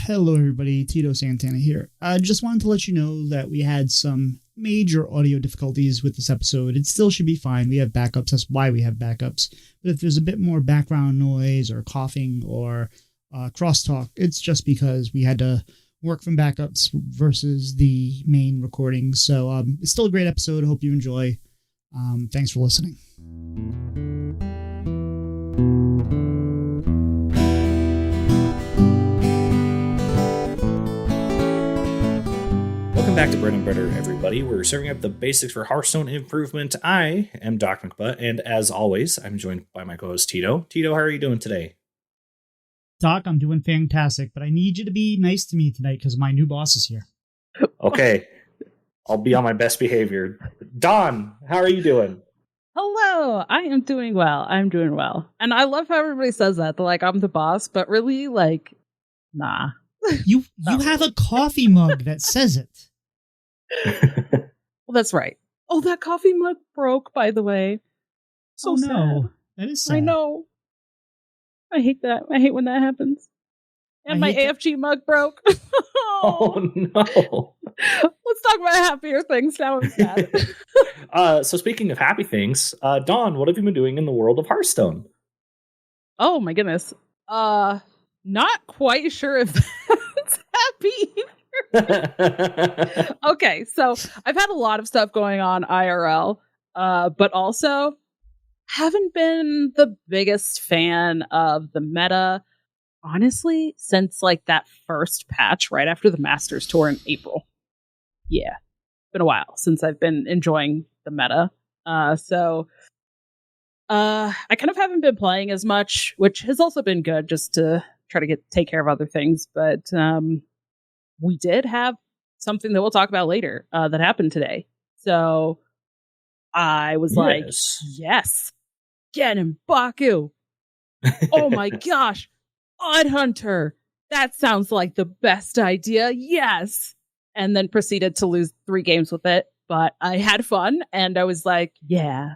Hello, everybody. Tito Santana here. I just wanted to let you know that we had some major audio difficulties with this episode. It still should be fine. We have backups. That's why we have backups. But if there's a bit more background noise or coughing or crosstalk, it's just because we had to work from backups versus the main recording. So it's still a great episode. I hope you enjoy. Thanks for listening. Welcome back to Bread and Butter, everybody. We're serving up the basics for Hearthstone improvement. I am Doc McButt, and as always, I'm joined by my co-host Tito. Tito, how are you doing today? Doc, I'm doing fantastic, but I need you to be nice to me tonight because my new boss is here. Okay, I'll be on my best behavior. Don, how are you doing? Hello, I am doing well. I'm doing well. And I love how everybody says that. They're like, I'm the boss, but really, like, nah. You have a coffee mug that says it. Well, that's right. Oh, that coffee mug broke, by the way. So sad. No. That is sad. I know. I hate that. I hate when that happens. And my AFG mug broke. Oh, no. Let's talk about happier things now. I'm sad. So speaking of happy things, Don, what have you been doing in the world of Hearthstone? Oh, my goodness. Not quite sure if that's happy. Okay, so I've had a lot of stuff going on IRL, but also haven't been the biggest fan of the meta, honestly, since like that first patch right after the Masters Tour in April. Yeah, been a while since I've been enjoying the meta. So I kind of haven't been playing as much, which has also been good just to try to take care of other things. But we did have something that we'll talk about later that happened today. So I was like, yes, get him, Baku. Oh my gosh, Odd Hunter. That sounds like the best idea. Yes. And then proceeded to lose 3 games with it. But I had fun and I was like, yeah,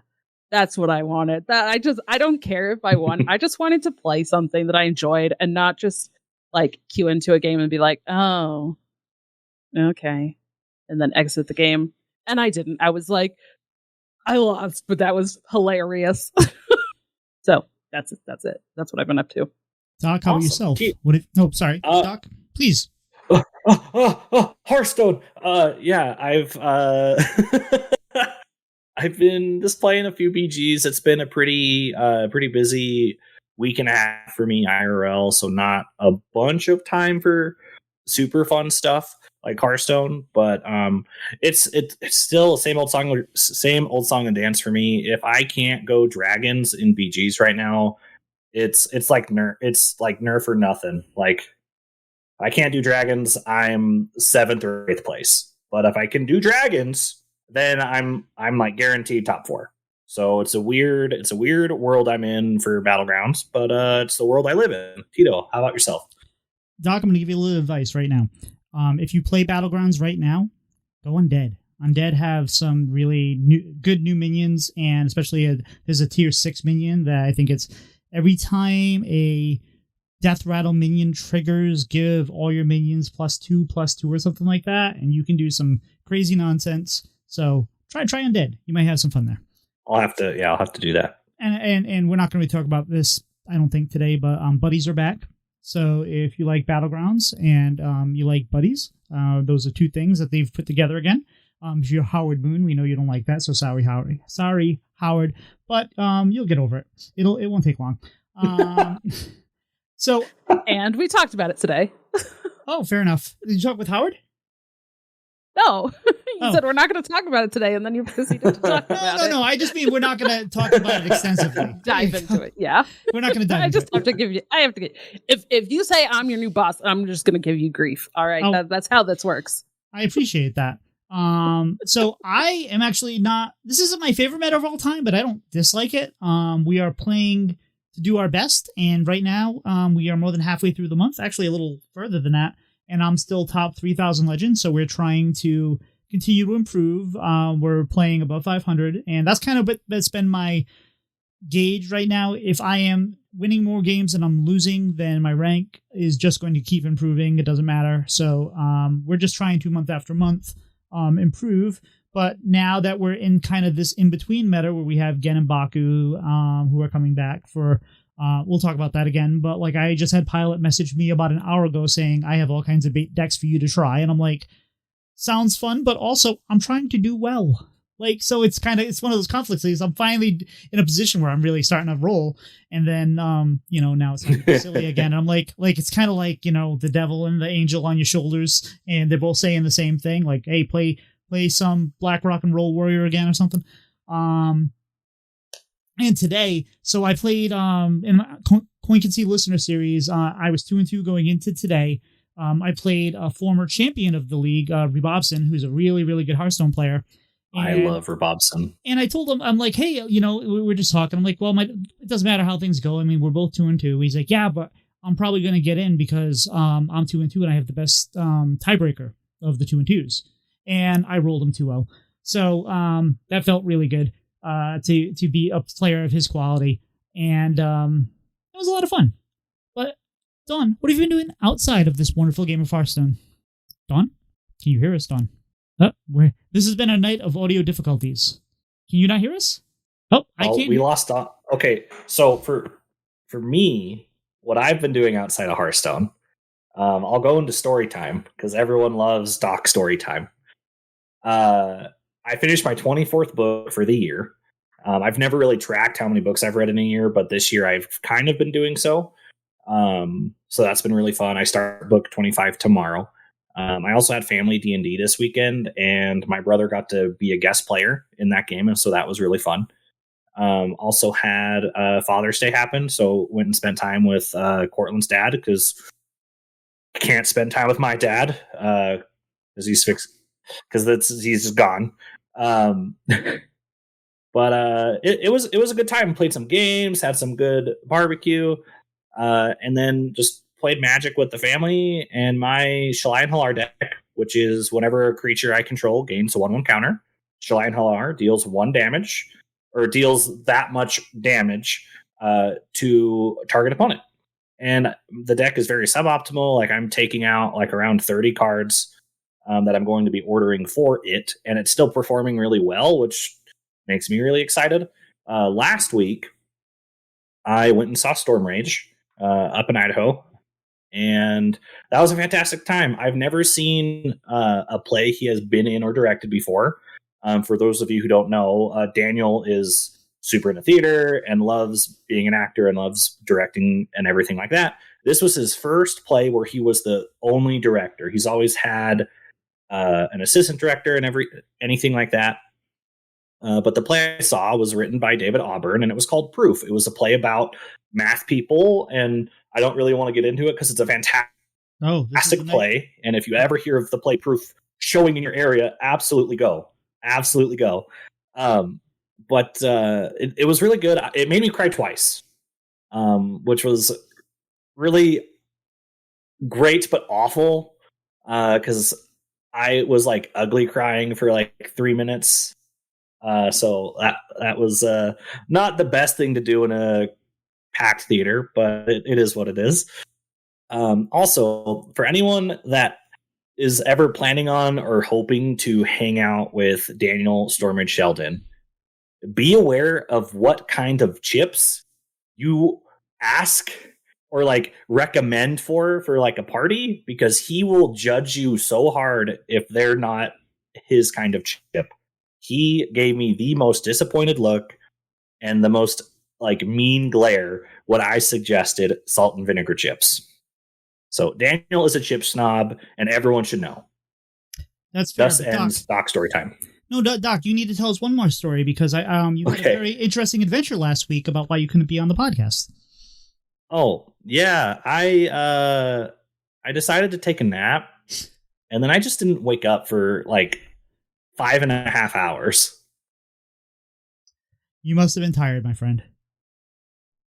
that's what I wanted. I don't care if I won. I just wanted to play something that I enjoyed and not just like queue into a game and be like, oh, okay. And then exit the game. And I didn't. I was like, I lost, but that was hilarious. So that's it. That's what I've been up to. Doc, how about yourself? Sorry. Doc, please. Hearthstone. Yeah, I've been just playing a few BGs. It's been a pretty busy week and a half for me IRL, so not a bunch of time for super fun stuff like Hearthstone, but it's still the same old song and dance for me. If I can't go dragons in BGs right now, it's like nerf or nothing. Like I can't do dragons, I'm 7th or 8th place. But if I can do dragons, then I'm like guaranteed top 4. So it's a weird world I'm in for Battlegrounds, but it's the world I live in. Tito, how about yourself? Doc, I'm going to give you a little advice right now. If you play Battlegrounds right now, go Undead. Undead have some really good new minions, and especially there's a tier 6 minion that I think it's every time a Death Rattle minion triggers, give all your minions +2 or something like that, and you can do some crazy nonsense. So try Undead. You might have some fun there. I'll have to do that. And we're not going to talk about this, I don't think, today, but buddies are back. So if you like Battlegrounds and you like buddies, those are 2 things that they've put together again. If you're Howard Moon, we know you don't like that, so sorry, Howard. But you'll get over it. It won't take long. So, and we talked about it today. Oh, fair enough. Did you talk with Howard? No, you said we're not going to talk about it today, and then you proceeded to talk about it. No. I just mean we're not going to talk about it extensively. Dive into it, yeah. We're not going to dive into it. I have to give you. If you say I'm your new boss, I'm just going to give you grief. All right, that's how this works. I appreciate that. So I am actually not. This isn't my favorite meta of all time, but I don't dislike it. We are playing to do our best, and right now, we are more than halfway through the month. Actually, a little further than that. And I'm still top 3,000 legends, so we're trying to continue to improve. We're playing above 500, and that's kind of that's been my gauge right now. If I am winning more games than I'm losing, then my rank is just going to keep improving. It doesn't matter. So we're just trying to month after month improve. But now that we're in kind of this in-between meta where we have Gen and Baku who are coming back for, we'll talk about that again. But like I just had Pilot message me about an hour ago saying I have all kinds of bait decks for you to try. And I'm like, sounds fun, but also I'm trying to do well. Like, so it's one of those conflicts. I'm finally in a position where I'm really starting to roll. And then, now it's like silly again. And I'm like, it's kind of like, the devil and the angel on your shoulders. And they're both saying the same thing. Like, hey, play some Black Rock and Roll Warrior again or something. And today, so I played in my Coin Can See listener series. I was 2-2 going into today. I played a former champion of the league, Rebobson, who's a really, really good Hearthstone player. And I love Rebobson. And I told him, I'm like, hey, we're just talking. I'm like, well, it doesn't matter how things go. I mean, we're both 2-2. He's like, yeah, but I'm probably going to get in because I'm 2-2 and I have the best tiebreaker of the 2-2s. And I rolled him 2-0. So that felt really good to be a player of his quality. And it was a lot of fun. But, Dawn, what have you been doing outside of this wonderful game of Hearthstone? Dawn? Can you hear us, Dawn? This has been a night of audio difficulties. Can you not hear us? Oh, I can't. We lost. Okay, so for me, what I've been doing outside of Hearthstone, I'll go into story time because everyone loves Doc story time. I finished my 24th book for the year. I've never really tracked how many books I've read in a year, but this year I've kind of been doing so. So that's been really fun. I start book 25 tomorrow. I also had family D&D this weekend, and my brother got to be a guest player in that game, and so that was really fun. Also had Father's Day happen, so went and spent time with Cortland's dad because I can't spend time with my dad because he's just gone. But it was a good time. Played some games, had some good barbecue, and then just played Magic with the family and my Shalai Halar deck, which is whenever a creature I control gains a 1/1 counter, Shalai Halar deals 1 damage, or deals that much damage to a target opponent. And the deck is very suboptimal. Like I'm taking out like around 30 cards that I'm going to be ordering for it, and it's still performing really well, which makes me really excited. Last week, I went and saw Storm Rage up in Idaho, and that was a fantastic time. I've never seen a play he has been in or directed before. For those of you who don't know, Daniel is super into theater and loves being an actor and loves directing and everything like that. This was his first play where he was the only director. He's always had an assistant director and anything like that. But the play I saw was written by David Auburn, and it was called Proof. It was a play about math people, and I don't really want to get into it because it's a fantastic play. And if you ever hear of the play Proof showing in your area, absolutely go. Absolutely go. But it was really good. It made me cry twice, which was really great but awful because I was like ugly crying for like 3 minutes. So that was not the best thing to do in a packed theater, but it is what it is. Also, for anyone that is ever planning on or hoping to hang out with Daniel Stormage Sheldon, be aware of what kind of chips you ask or like recommend for like a party, because he will judge you so hard if they're not his kind of chip. He gave me the most disappointed look and the most like mean glare when I suggested salt and vinegar chips. So Daniel is a chip snob, and everyone should know. That's fair. Thus ends Doc story time. No, Doc, you need to tell us one more story because you had a very interesting adventure last week about why you couldn't be on the podcast. Oh yeah, I decided to take a nap, and then I just didn't wake up for like 5.5 hours. You must have been tired, my friend.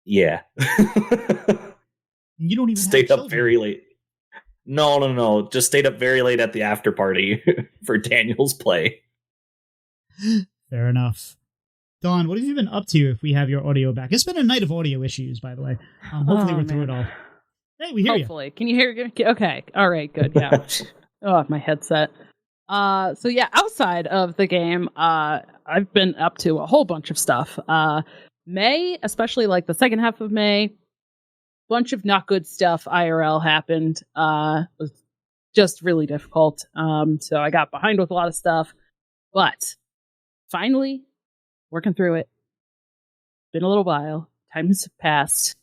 Yeah. You don't even stayed up very late. No. Just stayed up very late at the after party for Daniel's play. Fair enough. Dawn, what have you been up to if we have your audio back? It's been a night of audio issues, by the way. Hopefully we're through it all. Hey, we hear you. Hopefully. Can you hear? Okay. All right, good. Yeah. Oh, my headset. So yeah, outside of the game, I've been up to a whole bunch of stuff. May, especially like the second half of May, bunch of not good stuff IRL happened. It was just really difficult. So I got behind with a lot of stuff, but finally working through it. Been a little while. Time has passed.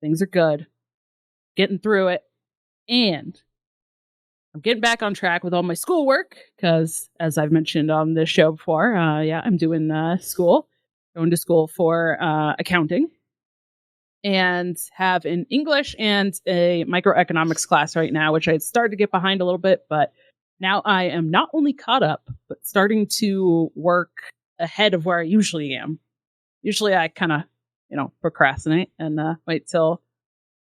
Things are good. Getting through it. And I'm getting back on track with all my schoolwork because, as I've mentioned on this show before, I'm doing school. Going to school for accounting. And have an English and a microeconomics class right now, which I had started to get behind a little bit, but now I am not only caught up, but starting to work ahead of where I usually am. Usually I kind of, procrastinate and wait till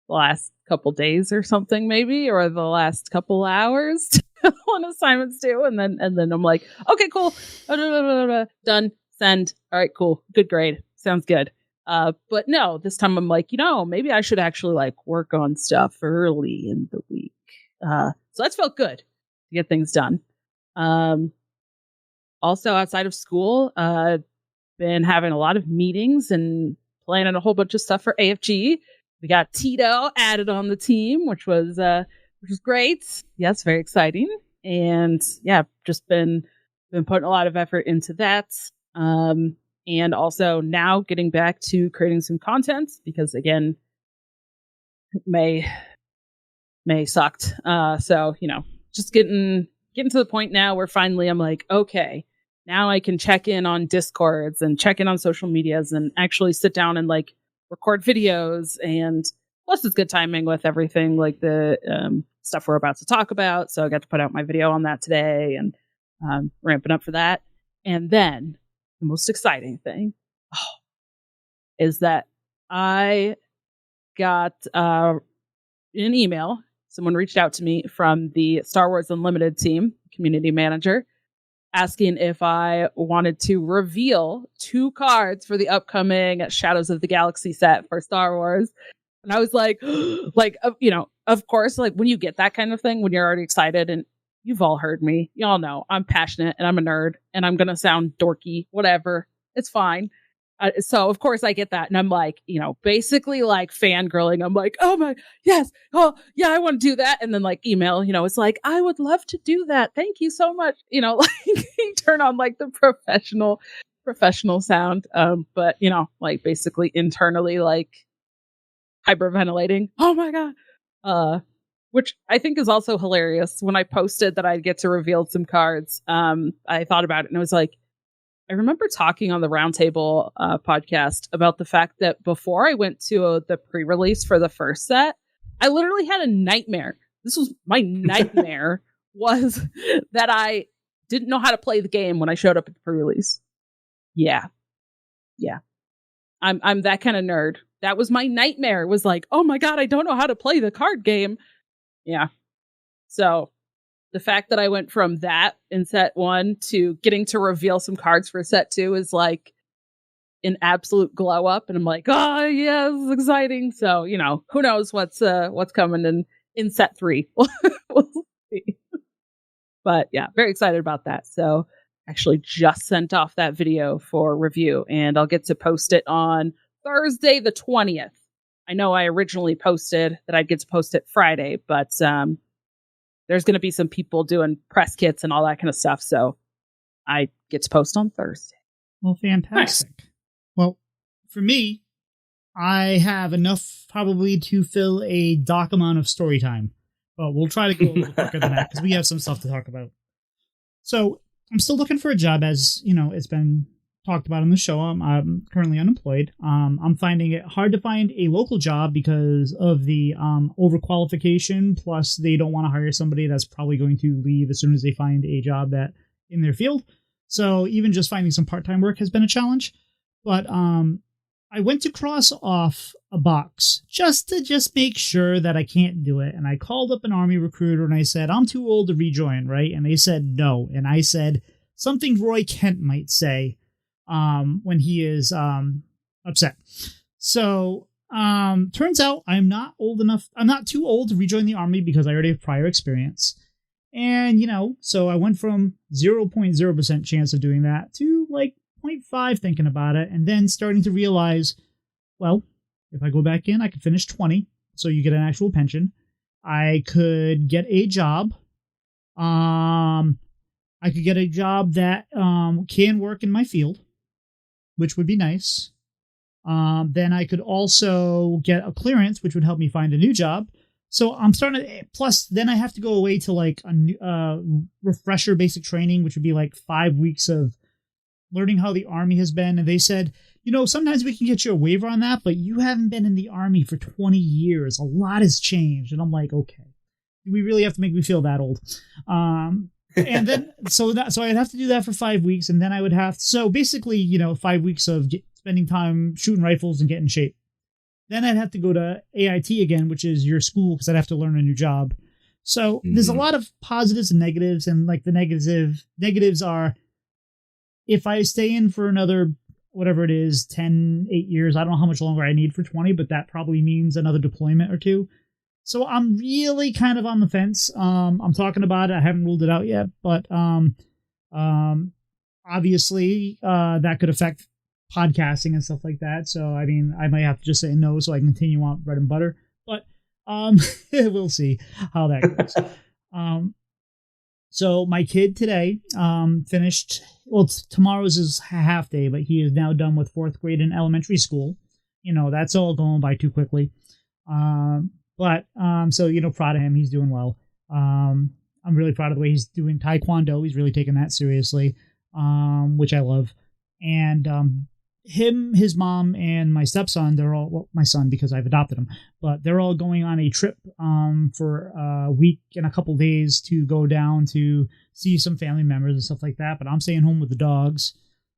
the last couple days or something maybe, or the last couple hours on assignments due. And then I'm like, okay, cool. Done. Send. All right, cool. Good grade. Sounds good. But no, this time I'm like, maybe I should actually like work on stuff early in the week. So that's felt good to get things done. Also outside of school, been having a lot of meetings and planning a whole bunch of stuff for AFG. We got Tito added on the team, which was great. Yes, very exciting. And yeah, just been putting a lot of effort into that. And also now getting back to creating some content because again, May sucked. So, just getting to the point now where finally I'm like, okay, now I can check in on Discords and check in on social medias and actually sit down and like record videos. And plus it's good timing with everything like the stuff we're about to talk about. So I got to put out my video on that today and ramping up for that. And then the most exciting thing is that I got an email. Someone reached out to me from the Star Wars Unlimited team, community manager, asking if I wanted to reveal 2 cards for the upcoming Shadows of the Galaxy set for Star Wars. And I was like, of course, like when you get that kind of thing, when you're already excited, and you've all heard me, y'all know I'm passionate and I'm a nerd and I'm going to sound dorky, whatever. It's fine. So of course I get that. And I'm like, basically like fangirling. I'm like, oh my, yes. Oh yeah, I want to do that. And then like email, it's like, I would love to do that. Thank you so much. Like turn on like the professional sound. But like basically internally, like hyperventilating. Oh my God. Which I think is also hilarious. When I posted that I'd get to reveal some cards, I thought about it and I was like, I remember talking on the Roundtable podcast about the fact that before I went to the pre-release for the first set, I literally had a nightmare. This was my nightmare was that I didn't know how to play the game when I showed up at the pre-release. Yeah. I'm that kind of nerd. That was my nightmare. It was like, oh my God, I don't know how to play the card game. Yeah. So the fact that I went from that in set 1 to getting to reveal some cards for set 2 is like an absolute glow up. And I'm like, oh yeah, this is exciting. So, who knows what's coming in set 3. We'll see. But yeah, very excited about that. So actually just sent off that video for review and I'll get to post it on Thursday, the 20th. I know I originally posted that I'd get to post it Friday, but there's going to be some people doing press kits and all that kind of stuff. So I get to post on Thursday. Well, fantastic. Nice. Well, for me, I have enough probably to fill a Doc amount of story time, but we'll try to go a little quicker than that because we have some stuff to talk about. So I'm still looking for a job, as it's been talked about on the show. I'm currently unemployed. I'm finding it hard to find a local job because of the overqualification. Plus, they don't want to hire somebody that's probably going to leave as soon as they find a job that in their field. So even just finding some part-time work has been a challenge. But I went to cross off a box just to make sure that I can't do it. And I called up an Army recruiter and I said, I'm too old to rejoin, right? And they said no. And I said something Roy Kent might say. when he is upset. So turns out I'm not too old to rejoin the army because I already have prior experience. And, so I went from 0.0% chance of doing that to like 0.5 thinking about it, and then starting to realize, well, if I go back in, I could finish 20, so you get an actual pension. I could get a job. I could get a job that can work in my field, which would be nice. Then I could also get a clearance, which would help me find a new job. So I'm starting to, plus then I have to go away to like a new, refresher basic training, which would be like 5 weeks of learning how the army has been. And they said, sometimes we can get you a waiver on that, but you haven't been in the army for 20 years. A lot has changed. And I'm like, okay, do we really have to make me feel that old? And then, so I'd have to do that for 5 weeks. And then I would have, so basically, 5 weeks of spending time shooting rifles and getting in shape. Then I'd have to go to AIT again, which is your school, because I'd have to learn a new job. So there's a lot of positives and negatives, and like the negatives are, if I stay in for another, whatever it is, 8 years, I don't know how much longer I need for 20, but that probably means another deployment or two. So I'm really kind of on the fence. I'm talking about it. I haven't ruled it out yet, but obviously that could affect podcasting and stuff like that. So, I mean, I might have to just say no so I can continue on bread and butter. But we'll see how that goes. So my kid today finished, well, tomorrow's his half day, but he is now done with 4th grade in elementary school. That's all going by too quickly. So, proud of him. He's doing well. I'm really proud of the way he's doing Taekwondo. He's really taking that seriously, which I love. And him, his mom, and my stepson, they're all, well, my son because I've adopted him, but they're all going on a trip for a week and a couple days to go down to see some family members and stuff like that. But I'm staying home with the dogs.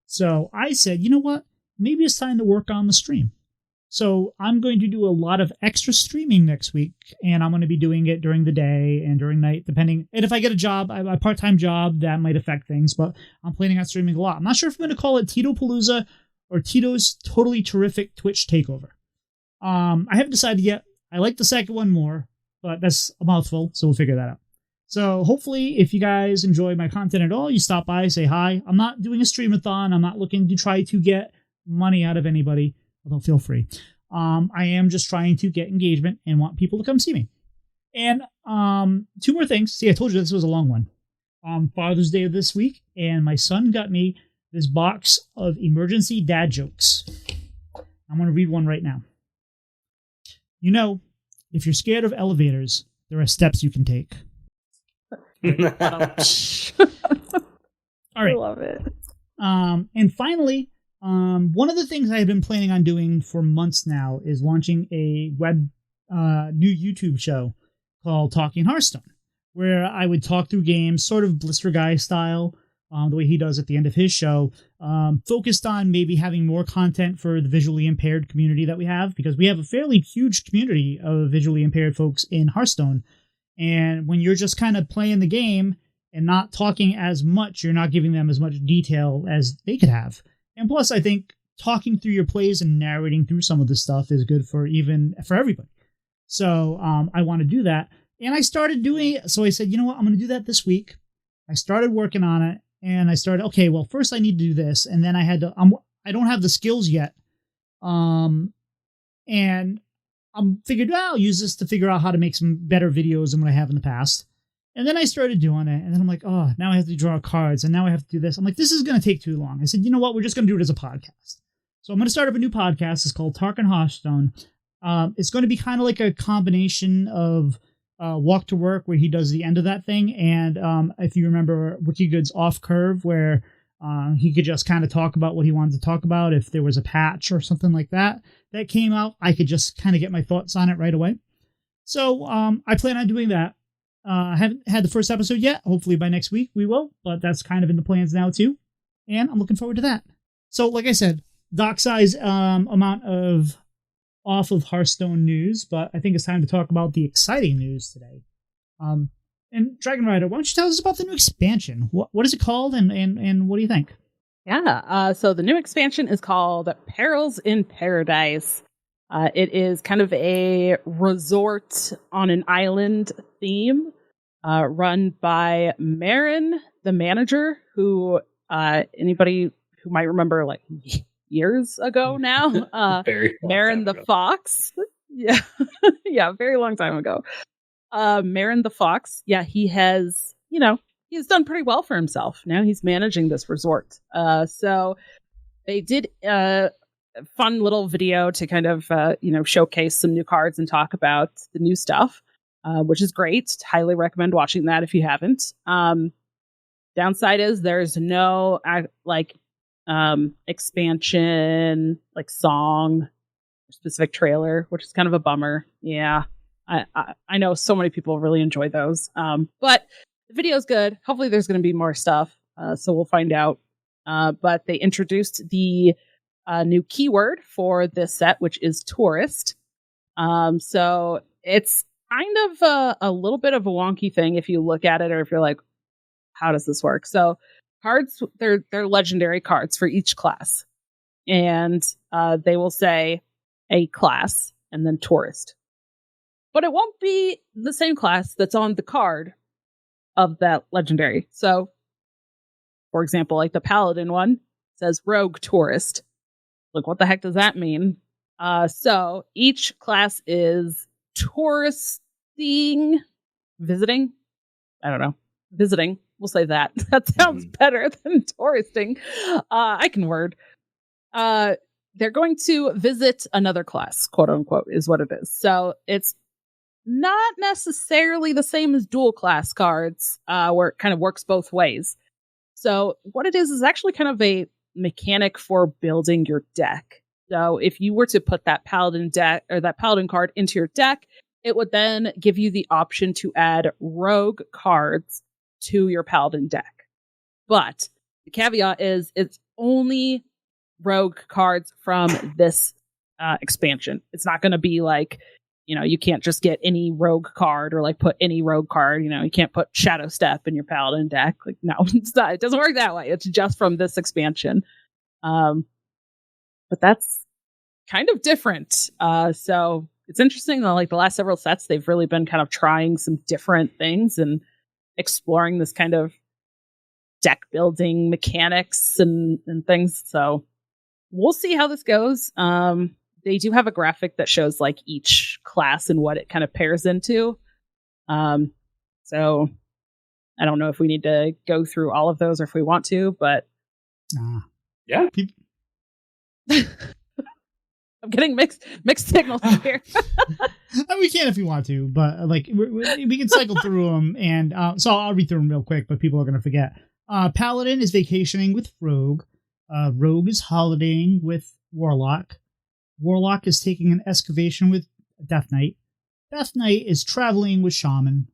So I said, you know what? Maybe it's time to work on the stream. So I'm going to do a lot of extra streaming next week, and I'm going to be doing it during the day and during night, depending. And if I get a job, a part-time job, that might affect things, but I'm planning on streaming a lot. I'm not sure if I'm going to call it Tito Palooza or Tito's Totally Terrific Twitch Takeover. I haven't decided yet. I like the second one more, but that's a mouthful, so we'll figure that out. So hopefully, if you guys enjoy my content at all, you stop by, say hi. I'm not doing a streamathon. I'm not looking to try to get money out of anybody, although feel free. I am just trying to get engagement and want people to come see me. And 2 more things. See, I told you this was a long one. Father's Day of this week, and my son got me this box of emergency dad jokes. I'm going to read one right now. If you're scared of elevators, there are steps you can take. All right. I love it. And finally, one of the things I've been planning on doing for months now is launching a new YouTube show called Talking Hearthstone, where I would talk through games, sort of Blister Guy style, the way he does at the end of his show, focused on maybe having more content for the visually impaired community that we have, because we have a fairly huge community of visually impaired folks in Hearthstone. And when you're just kind of playing the game and not talking as much, you're not giving them as much detail as they could have. And plus, I think talking through your plays and narrating through some of this stuff is good for everybody. So I want to do that. And I started doing it. So I said, you know what? I'm going to do that this week. I started working on it, and I started, okay, well, first I need to do this. And then I had to, I don't have the skills yet. And I'm figured, I'll use this to figure out how to make some better videos than what I have in the past. And then I started doing it, and then I'm like, oh, now I have to draw cards, and now I have to do this. I'm like, this is going to take too long. I said, you know what? We're just going to do it as a podcast. So I'm going to start up a new podcast. It's called Talking Hearthstone. It's going to be kind of like a combination of Walk to Work, where he does the end of that thing, and if you remember WikiGood's Off Curve, where he could just kind of talk about what he wanted to talk about. If there was a patch or something like that came out, I could just kind of get my thoughts on it right away. So I plan on doing that. I haven't had the first episode yet. Hopefully by next week we will, but that's kind of in the plans now too. And I'm looking forward to that. So like I said, dock-size amount of off of Hearthstone news, but I think it's time to talk about the exciting news today. And DragonRider, why don't you tell us about the new expansion? What is it called, and what do you think? Yeah. So the new expansion is called Perils in Paradise. It is kind of a resort on an island theme, run by Marin, the manager, who anybody who might remember like years ago now, Very long Marin time the ago. Fox. Yeah, yeah, very long time ago. Marin the Fox. Yeah, he has, he's done pretty well for himself. Now he's managing this resort. So they did a fun little video to kind of, showcase some new cards and talk about the new stuff, which is great. Highly recommend watching that if you haven't. Downside is there's no expansion, like song, specific trailer, which is kind of a bummer. Yeah. I know so many people really enjoy those. But the video's good. Hopefully there's going to be more stuff. So we'll find out. But they introduced the new keyword for this set, which is tourist. So it's kind of a little bit of a wonky thing if you look at it, or if you're like, how does this work? So cards, they're legendary cards for each class. And they will say a class and then tourist. But it won't be the same class that's on the card of that legendary. So, for example, like the Paladin one says Rogue Tourist. Like, what the heck does that mean? So each class is visiting. I don't know. Visiting. We'll say that. That sounds better than touristing. I can word. They're going to visit another class, quote unquote, is what it is. So it's not necessarily the same as dual class cards, where it kind of works both ways. So what it is actually kind of a mechanic for building your deck. So if you were to put that Paladin deck or that Paladin card into your deck, it would then give you the option to add rogue cards to your Paladin deck. But the caveat is it's only rogue cards from this expansion. It's not going to be like, you can't just get any rogue card or like put any rogue card. You can't put Shadow Step in your Paladin deck. Like, no, it's not. It doesn't work that way. It's just from this expansion. But that's kind of different. So it's interesting that like the last several sets, they've really been kind of trying some different things and exploring this kind of deck building mechanics and things. So we'll see how this goes. They do have a graphic that shows like each class and what it kind of pairs into. So I don't know if we need to go through all of those or if we want to, but yeah. I'm getting mixed signals here. We can if we want to, but like we can cycle through them, and so I'll read through them real quick. But people are going to forget. Paladin is vacationing with Rogue. Rogue is holidaying with Warlock. Warlock is taking an excavation with Death Knight. Death Knight is traveling with Shaman.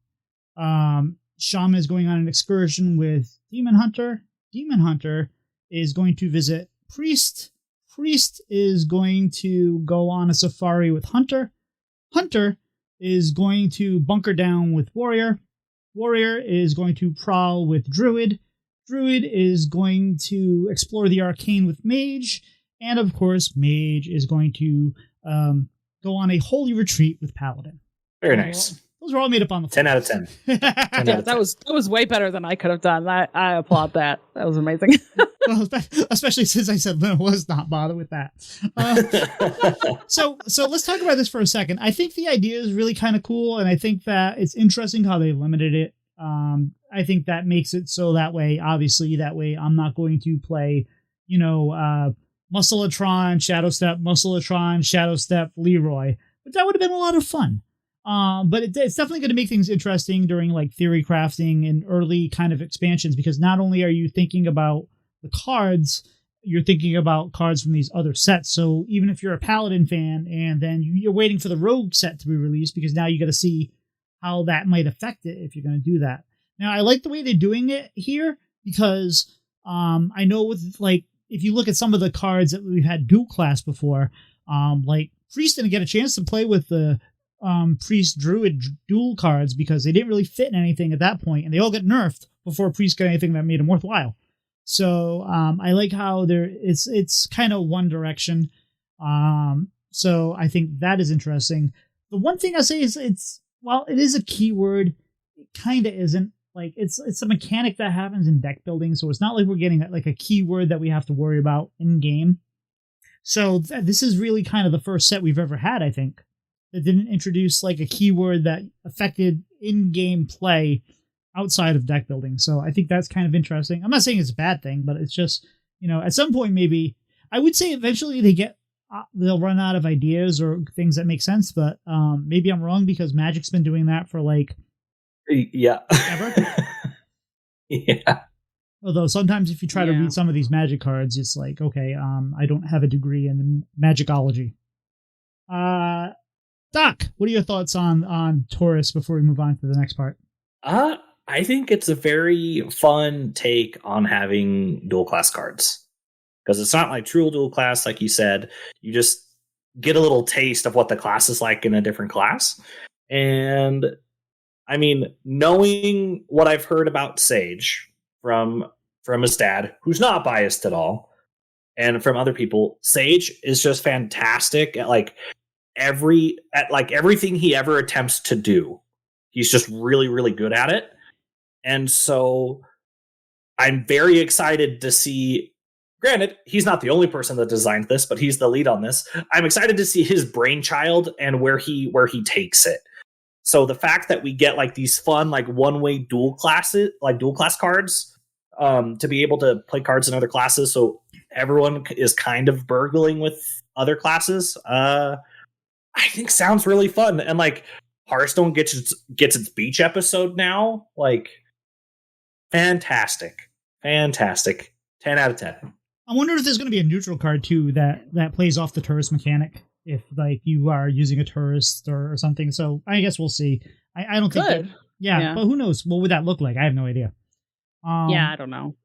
Shaman is going on an excursion with Demon Hunter. Demon Hunter is going to visit Priest. Priest is going to go on a safari with Hunter. Hunter is going to bunker down with Warrior. Warrior is going to prowl with Druid. Druid is going to explore the arcane with Mage. And of course, Mage is going to go on a holy retreat with Paladin. Very nice. Those were all made up on the 10 out of 10. 10 Yeah, out of that 10. was way better than I could have done. I applaud that. That was amazing. Well, especially since I said Lynn was not bothered with that. So let's talk about this for a second. I think the idea is really kind of cool, and I think that it's interesting how they limited it. I think that makes it so that way I'm not going to play, Muscleatron, Shadow Step, Muscleatron, Shadow Step, Leroy. But that would have been a lot of fun. But it's definitely going to make things interesting during like theory crafting and early kind of expansions, because not only are you thinking about the cards, you're thinking about cards from these other sets. So even if you're a Paladin fan and then you're waiting for the Rogue set to be released, because now you got to see how that might affect it if you're going to do that. Now, I like the way they're doing it here, because I know with like, if you look at some of the cards that we've had dual class before, like Priest didn't get a chance to play with the Priest Druid dual cards because they didn't really fit in anything at that point, and they all got nerfed before Priest got anything that made them worthwhile. So I like how it's kind of one direction. So I think that is interesting. The one thing I say is while it is a keyword, it kind of isn't. Like it's a mechanic that happens in deck building, so it's not like we're getting like a keyword that we have to worry about in game. So this is really kind of the first set we've ever had, I think, that didn't introduce like a keyword that affected in-game play outside of deck building. So I think that's kind of interesting. I'm not saying it's a bad thing, but it's just, at some point maybe I would say eventually they'll run out of ideas or things that make sense, but maybe I'm wrong because Magic's been doing that for like ever. Yeah. Although sometimes if you try to read some of these Magic cards, it's like, okay, I don't have a degree in Magicology. Doc, what are your thoughts on Taurus before we move on to the next part? I think it's a very fun take on having dual class cards. Because it's not like true dual class, like you said. You just get a little taste of what the class is like in a different class. And I mean, knowing what I've heard about Sage from his dad, who's not biased at all, and from other people, Sage is just fantastic at everything he ever attempts to do. He's just really, really good at it. And so I'm very excited to see, granted, he's not the only person that designed this, but he's the lead on this. I'm excited to see his brainchild and where he takes it. So the fact that we get like these fun, like one-way dual class cards, to be able to play cards in other classes, so everyone is kind of burgling with other classes, I think sounds really fun. And like Hearthstone gets its beach episode now, like fantastic. 10 out of 10. I wonder if there's going to be a neutral card too that plays off the tourist mechanic. If like you are using a tourist or something, so I guess we'll see. I don't think that, yeah, but who knows? What would that look like? I have no idea. I don't know.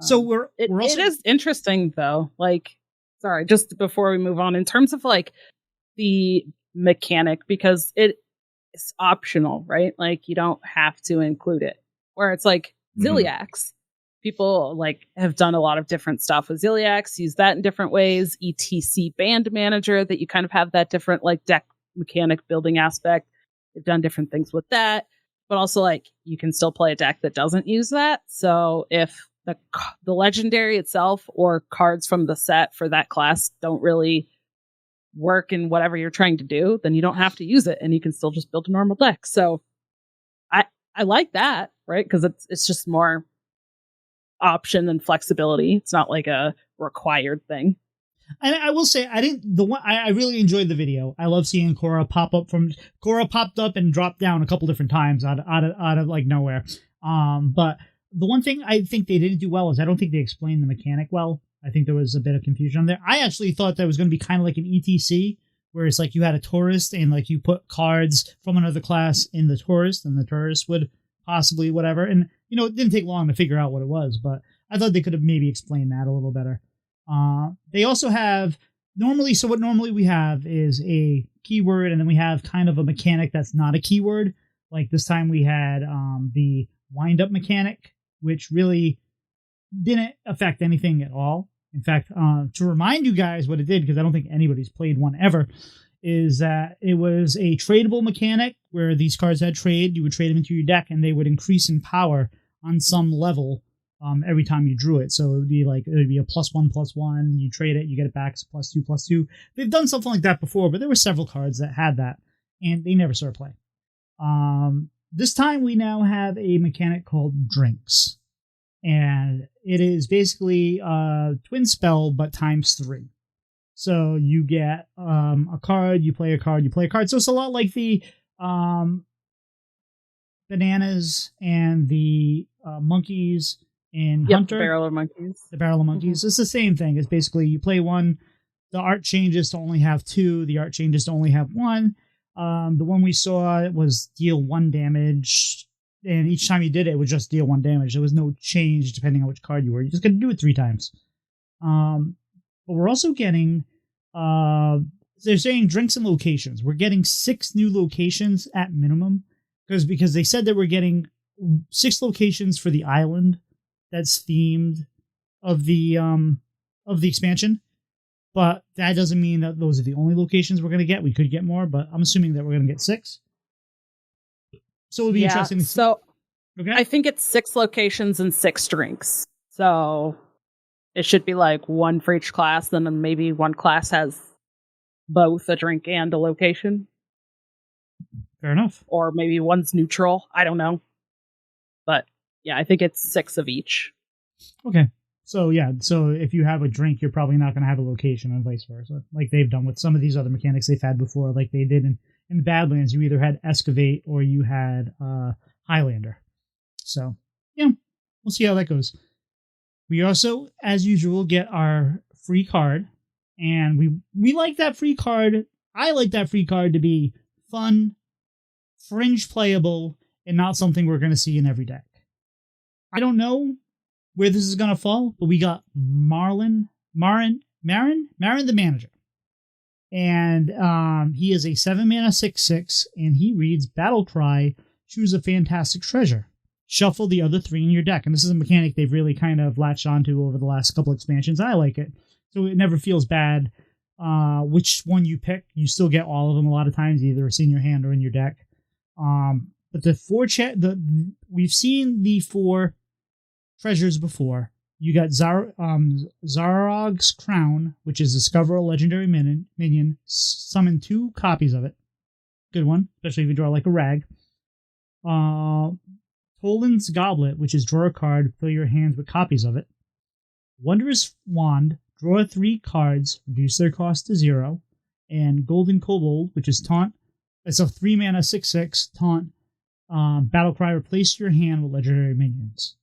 So we're also, it is interesting though. Like, sorry, just before we move on, in terms of like the mechanic, because it's optional, right? Like you don't have to include it. Where it's like Ziliax. People like have done a lot of different stuff with Ziliax, use that in different ways. ETC Band Manager, that you kind of have that different like deck mechanic building aspect. They've done different things with that, but also like you can still play a deck that doesn't use that. So if the legendary itself or cards from the set for that class don't really work in whatever you're trying to do, then you don't have to use it and you can still just build a normal deck. So I like that, right? Because it's just more option and flexibility. It's not like a required thing. And I will say, I really enjoyed the video. I love seeing Cora popped up and dropped down a couple different times out of like nowhere. But the one thing I think they didn't do well is I don't think they explained the mechanic well. I think there was a bit of confusion on there. I actually thought that was going to be kind of like an ETC, where it's like you had a tourist and like you put cards from another class in the tourist, and the tourist would possibly whatever. And it didn't take long to figure out what it was, but I thought they could have maybe explained that a little better. They also have what normally we have is a keyword, and then we have kind of a mechanic that's not a keyword. Like this time we had the wind up mechanic, which really didn't affect anything at all. In fact, to remind you guys what it did, because I don't think anybody's played one ever, is that it was a tradable mechanic where these cards had trade. You would trade them into your deck, and they would increase in power on some level every time you drew it. So it would be a +1/+1. You trade it, you get it back, it's +2/+2. They've done something like that before, but there were several cards that had that, and they never saw play. This time we now have a mechanic called Drinks. And it is basically a twin spell, but ×3. So you get a card, you play a card, you play a card. So it's a lot like the bananas and the monkeys in Hunter. The barrel of monkeys. The barrel of monkeys. It's the same thing. It's basically you play one, the art changes to only have 2, the art changes to only have 1. The one we saw was deal 1 damage. And each time you did it, it would just deal 1 damage. There was no change depending on which card you were. You just got to do it 3 times. But we're also getting, they're saying drinks and locations. We're getting 6 new locations at minimum. Because they said that we're getting 6 locations for the island that's themed of the expansion. But that doesn't mean that those are the only locations we're going to get. We could get more, but I'm assuming that we're going to get 6. So it'll be interesting. So okay. I think it's 6 locations and 6 drinks. So it should be like 1 for each class. Then maybe one class has both a drink and a location. Fair enough. Or maybe one's neutral. I don't know. But yeah, I think it's 6 of each. Okay. So yeah, so if you have a drink, you're probably not going to have a location and vice versa, like they've done with some of these other mechanics they've had before, like they did in Badlands. You either had Excavate or you had Highlander. So yeah, we'll see how that goes. We also, as usual, get our free card, and we like that free card. I like that free card to be fun, fringe playable, and not something we're going to see in every deck. I don't know where this is going to fall, but we got Marin the Manager. And he is a 7-mana 6/6, and he reads Battle Cry, choose a fantastic treasure. Shuffle the other 3 in your deck. And this is a mechanic they've really kind of latched onto over the last couple expansions. I like it. So it never feels bad. Which one you pick, you still get all of them a lot of times, either it's in your hand or in your deck. But the 4 we've seen the 4 treasures before. You got Zarog's Crown, which is discover a legendary minion, summon 2 copies of it. Good one, especially if you draw like a rag. Toland's Goblet, which is draw a card, fill your hands with copies of it. Wondrous Wand, draw 3 cards, reduce their cost to 0. And Golden Kobold, which is taunt. It's a 3-mana 6/6 taunt. Battlecry, replace your hand with legendary minions.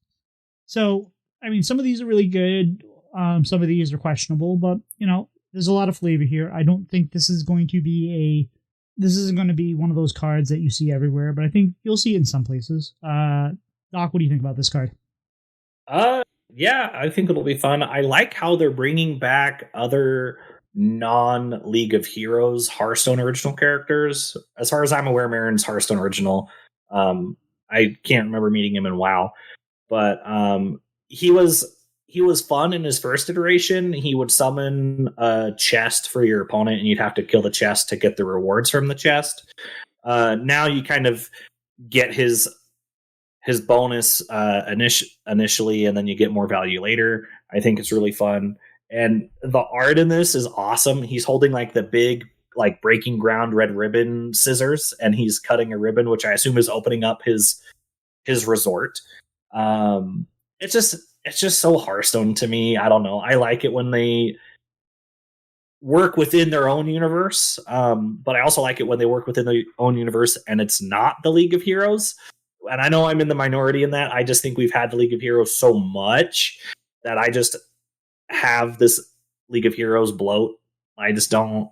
So, I mean, some of these are really good. Some of these are questionable, but, you know, there's a lot of flavor here. I don't think this is going to be this isn't going to be one of those cards that you see everywhere, but I think you'll see it in some places. Doc, what do you think about this card? Yeah, I think it'll be fun. I like how they're bringing back other non-League of Heroes Hearthstone original characters. As far as I'm aware, Marin's Hearthstone original. I can't remember meeting him in WoW, but he was fun in his first iteration. He would summon a chest for your opponent, and you'd have to kill the chest to get the rewards from the chest. Now you kind of get his bonus initially, and then you get more value later. I think it's really fun. And the art in this is awesome. He's holding like the big, like breaking ground red ribbon scissors, and he's cutting a ribbon, which I assume is opening up his resort. It's just so Hearthstone to me. I don't know. I like it when they work within their own universe, but I also like it when they work within their own universe and it's not the League of Heroes. And I know I'm in the minority in that. I just think we've had the League of Heroes so much that I just have this League of Heroes bloat. I just don't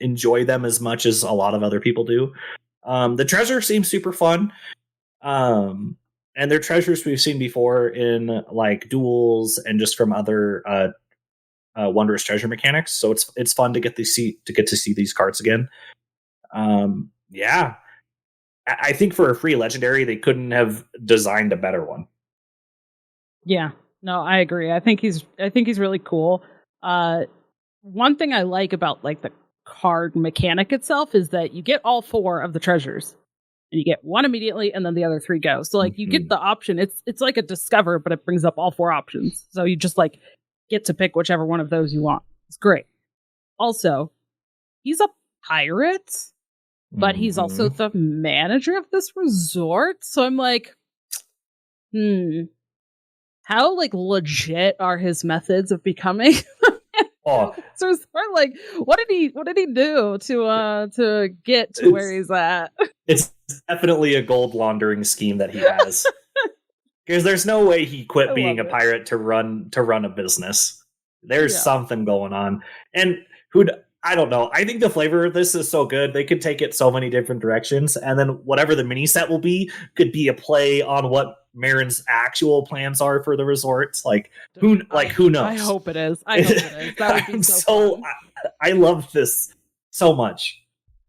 enjoy them as much as a lot of other people do. The treasure seems super fun. And they're treasures we've seen before in like duels and just from other wondrous treasure mechanics. So it's fun to get to see these cards again. Yeah, I think for a free legendary, they couldn't have designed a better one. Yeah, no, I agree. I think he's really cool. One thing I like about like the card mechanic itself is that you get all 4 of the treasures. And you get 1 immediately, and then the other 3 go. So, like, you get the option. It's like a discover, but it brings up all 4 options. So you just, like, get to pick whichever one of those you want. It's great. Also, he's a pirate, but he's also the manager of this resort. So I'm like, how, like, legit are his methods of becoming Oh. So it's like, what did he do to get to where he's at? It's definitely a gold laundering scheme that he has. Because there's no way he quit being a pirate to run a business. There's something going on. And I don't know. I think the flavor of this is so good. They could take it so many different directions. And then whatever the mini set will be could be a play on what Marin's actual plans are for the resorts. Who knows? I hope it is. That would be so fun. I love this so much.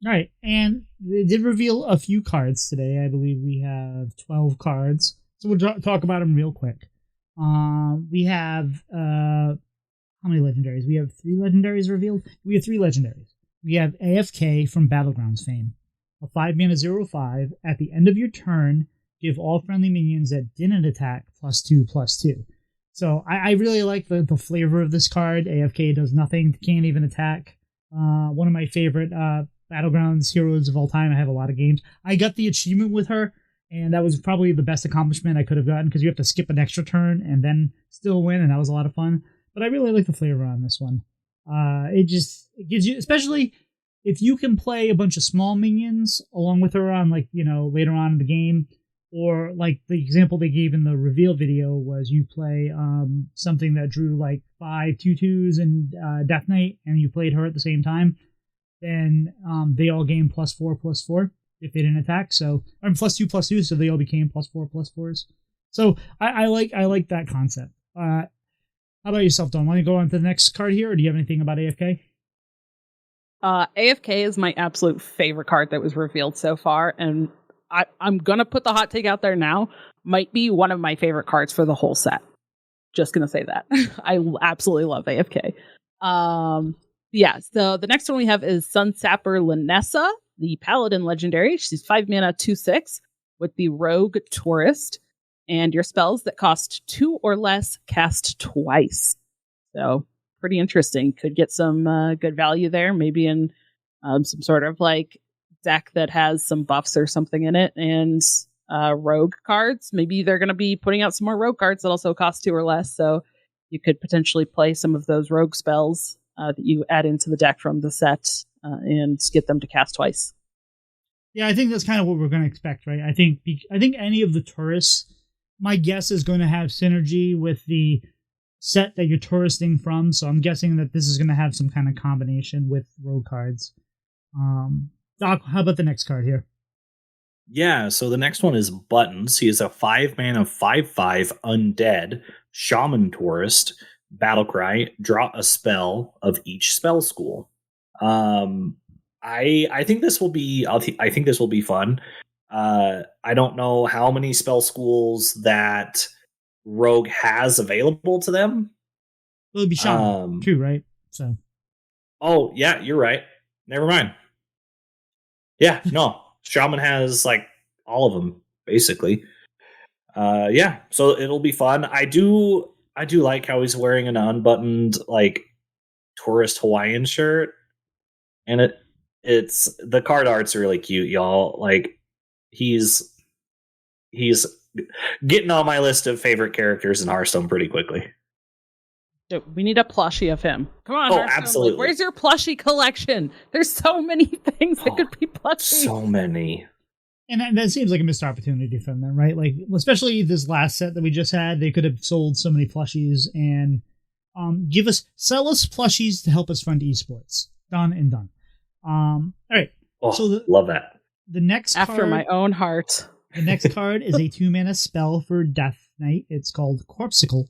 All right. And they did reveal a few cards today. I believe we have 12 cards. So we'll talk about them real quick. We have how many legendaries? We have 3 legendaries revealed. We have 3 legendaries. We have AFK from Battlegrounds fame. A 5-mana 0/5. At the end of your turn, give all friendly minions that didn't attack +2/+2. So I really like the flavor of this card. AFK does nothing, can't even attack. One of my favorite Battlegrounds heroes of all time. I have a lot of games. I got the achievement with her, and that was probably the best accomplishment I could have gotten, because you have to skip an extra turn and then still win, and that was a lot of fun. But I really like the flavor on this one. It gives you, especially if you can play a bunch of small minions along with her on, like, later on in the game, or like the example they gave in the reveal video was you play something that drew like 5 2/2s and Death Knight, and you played her at the same time, then they all gain +4/+4 if they didn't attack. So, or +2/+2, so they all became +4/+4s. So I like that concept. How about yourself, Don? Want to go on to the next card here, or do you have anything about AFK? AFK is my absolute favorite card that was revealed so far, and I'm gonna put the hot take out there now. Might be one of my favorite cards for the whole set. Just gonna say that. I absolutely love AFK. Yeah, so the next one we have is Sunsapper Linessa, the Paladin legendary. She's 5 mana 2/6 with the Rogue Tourist, and your spells that cost 2 or less cast twice. So pretty interesting. Could get some good value there, maybe in some sort of like deck that has some buffs or something in it, and rogue cards. Maybe they're going to be putting out some more rogue cards that also cost 2 or less, so you could potentially play some of those rogue spells that you add into the deck from the set and get them to cast twice. Yeah, I think that's kind of what we're going to expect, right? I think any of the tourists, my guess is going to have synergy with the set that you're touristing from, so I'm guessing that this is going to have some kind of combination with rogue cards. Doc, how about the next card here? Yeah, so the next one is Buttons. He is a 5 mana 5/5 undead shaman tourist. Battlecry, draw a spell of each spell school. I think this will be I think this will be fun. I don't know how many spell schools that Rogue has available to them. It'll be shaman too, right? So. Oh yeah, you're right. Never mind. Yeah, no. Shaman has like all of them, basically. Yeah, so it'll be fun. I do like how he's wearing an unbuttoned like tourist Hawaiian shirt, and it's the card art's really cute, y'all. Like he's getting on my list of favorite characters in Hearthstone pretty quickly. We need a plushie of him. Come on, Hearthstone. Absolutely. Like, where's your plushie collection? There's so many things that could be plushies. So many. And that seems like a missed opportunity from them, right? Like, especially this last set that we just had, they could have sold so many plushies and sell us plushies to help us fund esports. Done and done. All right. Oh, so love that. The next after card, my own heart. The next card is a 2-mana spell for Death Knight. It's called Corpsicle,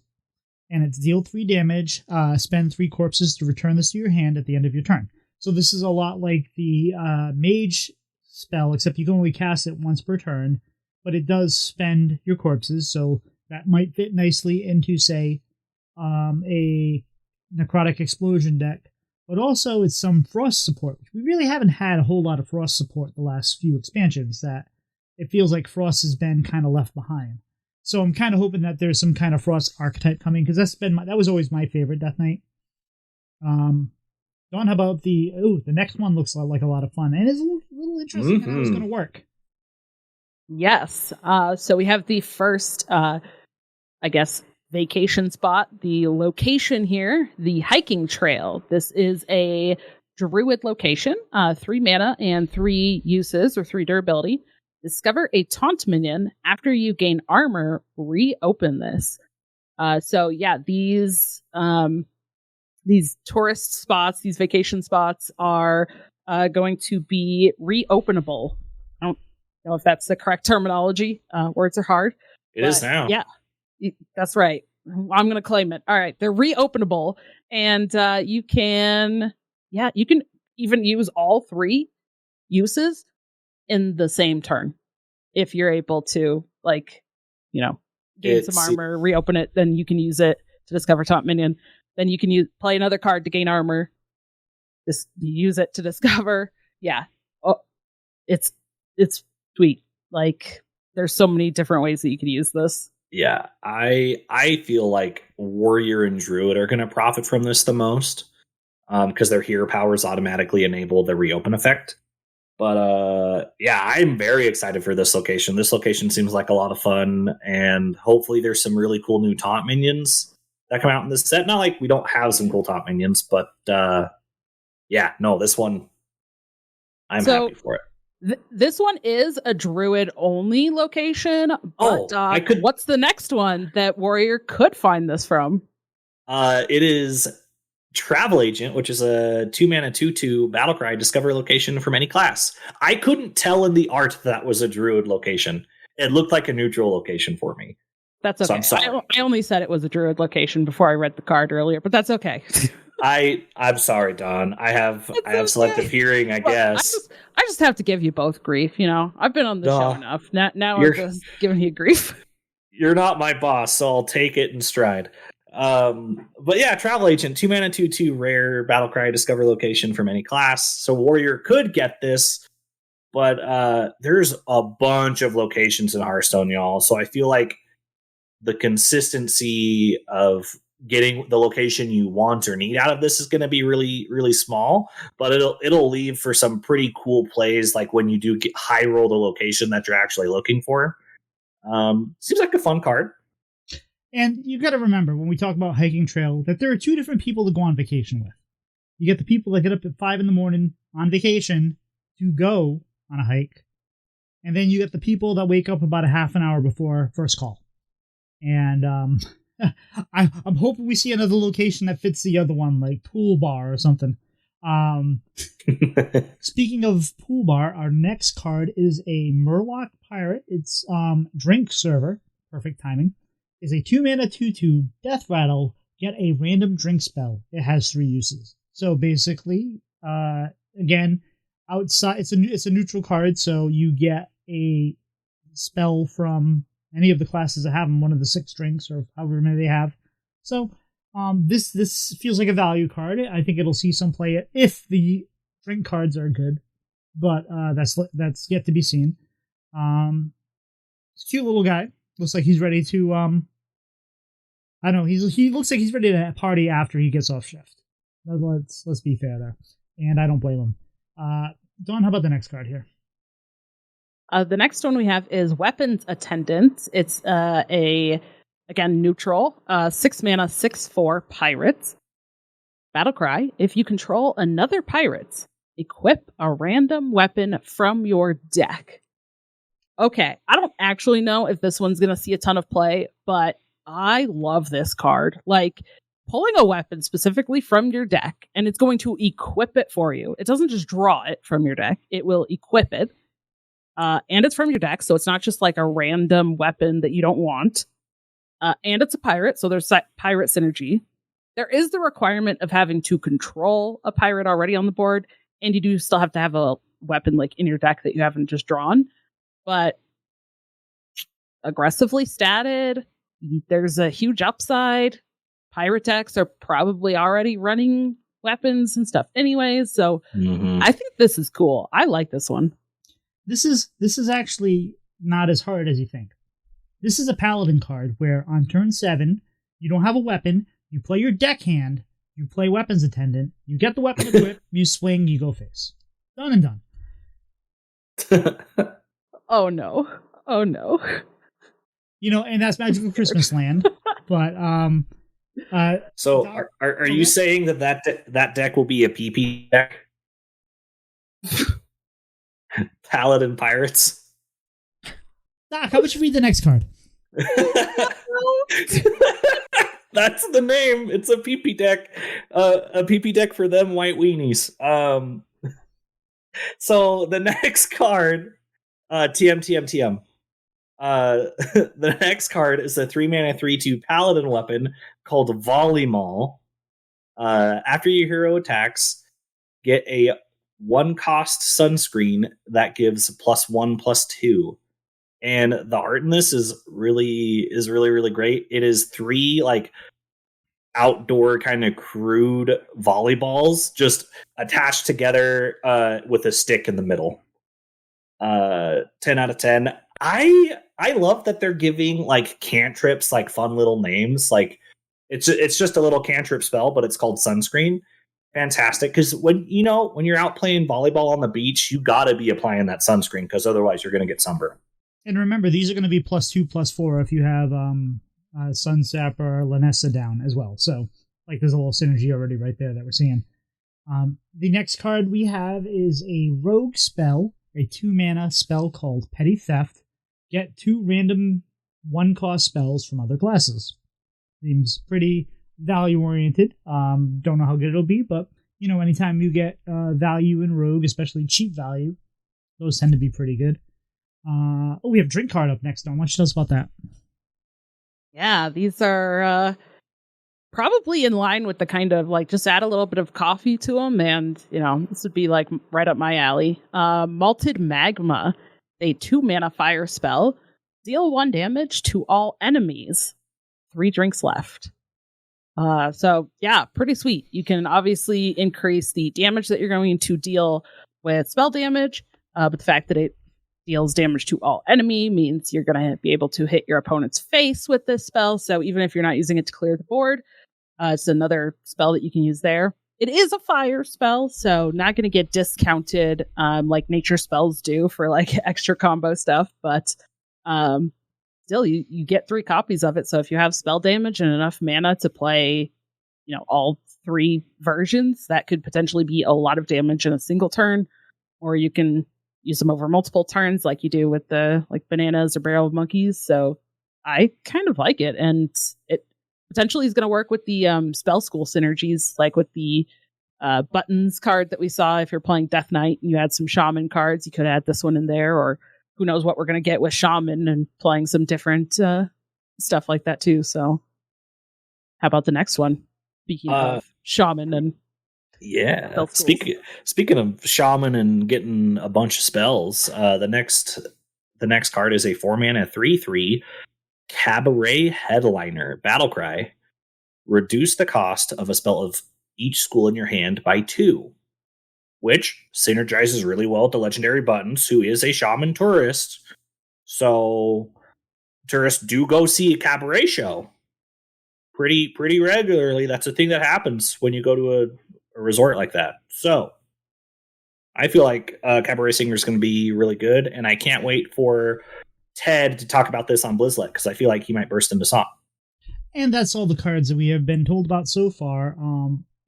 and it's deal 3 damage. Spend 3 corpses to return this to your hand at the end of your turn. So this is a lot like the Mage spell, except you can only cast it once per turn, but it does spend your corpses, so that might fit nicely into, say, a Necrotic Explosion deck. But also it's some Frost support, which we really haven't had a whole lot of Frost support the last few expansions, that it feels like Frost has been kind of left behind. So I'm kind of hoping that there's some kind of Frost archetype coming, because that was always my favorite Death Knight. Don, how about the next one looks like a lot of fun, and it's a little interesting how it's going to work. Yes. So we have the first, vacation spot. The location here, the hiking trail. This is a druid location, 3 mana and 3 uses or 3 durability. Discover a taunt minion. After you gain armor, reopen this. These tourist spots, these vacation spots are going to be reopenable. I don't know if that's the correct terminology. Words are hard. It is now. Yeah, that's right. I'm going to claim it. All right. They're reopenable, and you can even use all 3 uses in the same turn if you're able to, gain some armor, reopen it, then you can use it to discover top minion. Then you can play another card to gain armor. Just use it to discover. Yeah. Oh, it's sweet. Like, there's so many different ways that you can use this. Yeah, I feel like Warrior and Druid are going to profit from this the most, because their hero powers automatically enable the reopen effect. But yeah, I'm very excited for this location. This location seems like a lot of fun, and hopefully there's some really cool new taunt minions that come out in this set. Not like we don't have some cool taunt minions, but yeah, no, this one, I'm happy for it. This one is a druid only location, but what's the next one that Warrior could find this from? It is Travel Agent, which is a 2-mana 2/2 battlecry. Discover location from any class. I couldn't tell in the art that was a druid location. It looked like a neutral location for me. That's okay. So I only said it was a druid location before I read the card earlier, but that's okay. I'm sorry, Don. I have selective hearing, I guess. I just have to give you both grief, you know. I've been on the show enough. Now I'm just giving you grief. You're not my boss, so I'll take it in stride. But yeah, Travel Agent, 2-mana 2/2 rare battlecry, discover location from any class. So Warrior could get this, but there's a bunch of locations in Hearthstone, y'all. So I feel like the consistency of getting the location you want or need out of this is going to be really, really small, but it'll leave for some pretty cool plays, like when you do get high roll the location that you're actually looking for. Seems like a fun card. And you got to remember, when we talk about hiking trail, that there are two different people to go on vacation with. You get the people that get up at 5 a.m. on vacation to go on a hike, and then you get the people that wake up about a half an hour before first call. And I'm hoping we see another location that fits the other one, like Pool Bar or something. Speaking of Pool Bar, our next card is a Murloc Pirate. It's Drink Server. Perfect timing. Is a 2-mana 2/2 Death Rattle. Get a random drink spell. It has 3 uses. So basically, again, outside it's a neutral card, so you get a spell from any of the classes that have them, one of the 6 drinks or however many they have. So this feels like a value card. I think it'll see some play if the drink cards are good, but that's yet to be seen. It's a cute little guy. Looks like he's ready to I don't know. He looks like he's ready to party after he gets off shift. Let's be fair there, and I don't blame him. Dawn, how about the next card here? The next one we have is Weapons Attendant. It's again neutral, 6 mana, 6/4 pirates. Battlecry. If you control another pirate, equip a random weapon from your deck. Okay, I don't actually know if this one's gonna see a ton of play, but I love this card. Like, pulling a weapon specifically from your deck, and it's going to equip it for you. It doesn't just draw it from your deck; it will equip it. And it's from your deck, so it's not just like a random weapon that you don't want. And it's a pirate, so there's pirate synergy. There is the requirement of having to control a pirate already on the board, and you do still have to have a weapon like in your deck that you haven't just drawn. But aggressively statted, there's a huge upside. Pirate decks are probably already running weapons and stuff anyways, so I think this is cool. I like this one. This is actually not as hard as you think. This is a Paladin card where on turn 7, you don't have a weapon, you play your deckhand, you play Weapons Attendant, you get the weapon equipped, you swing, you go face. Done and done. Oh no. Oh no. You know, and that's Magical Christmas Land. But so are you saying that deck will be a PP deck? Paladin Pirates. Doc, how about you read the next card? That's the name. It's a PP deck. A PP deck for them white weenies. So the next card, TM. The next card is a 3-mana 3/2 Paladin weapon called Volley Maul. After your hero attacks, get a 1-cost sunscreen that gives +1/+2. And the art in this is really, really great. It is 3 like outdoor kind of crude volleyballs just attached together with a stick in the middle. 10 out of 10. I love that they're giving like cantrips like fun little names. Like it's just a little cantrip spell, but it's called Sunscreen. Fantastic, because when you're out playing volleyball on the beach, you gotta be applying that sunscreen because otherwise you're gonna get sunburn. And remember, these are going to be +2, +4 if you have Sunsap or Lanessa down as well. So, like, there's a little synergy already right there that we're seeing. The next card we have is a rogue spell, a 2-mana spell called Petty Theft. Get 2 random 1-cost spells from other classes. Seems pretty value-oriented. Don't know how good it'll be, but, anytime you get value in rogue, especially cheap value, those tend to be pretty good. We have Drink Card up next. Why don't you tell us about that? Yeah, these are probably in line with the kind of like just add a little bit of coffee to them, and this would be like right up my alley. Malted Magma, a 2-mana fire spell, deal 1 damage to all enemies. 3 drinks left. So yeah, pretty sweet. You can obviously increase the damage that you're going to deal with spell damage, but the fact that it deals damage to all enemy means you're going to be able to hit your opponent's face with this spell. So even if you're not using it to clear the board, it's another spell that you can use there. It is a fire spell, so not going to get discounted like nature spells do for like extra combo stuff, but still you get 3 copies of it. So if you have spell damage and enough mana to play, all 3 versions, that could potentially be a lot of damage in a single turn, or you can use them over multiple turns like you do with the like bananas or barrel of monkeys. So I kind of like it, and it potentially is going to work with the spell school synergies, like with the buttons card that we saw. If you're playing Death Knight and you had some shaman cards, you could add this one in there, or who knows what we're going to get with shaman and playing some different stuff like that too. So how about the next one? Speaking of shaman and yeah, speaking of shaman and getting a bunch of spells, the next card is a 4-mana 3/3 Cabaret Headliner Battlecry. Reduce the cost of a spell of each school in your hand by 2, which synergizes really well with the legendary Buttons, who is a shaman tourist. So tourists do go see a cabaret show pretty regularly. That's a thing that happens when you go to a resort like that. So I feel like Cabaret Singer is going to be really good, and I can't wait for Ted to talk about this on Blizzlet, because I feel like he might burst into song. And that's all the cards that we have been told about so far.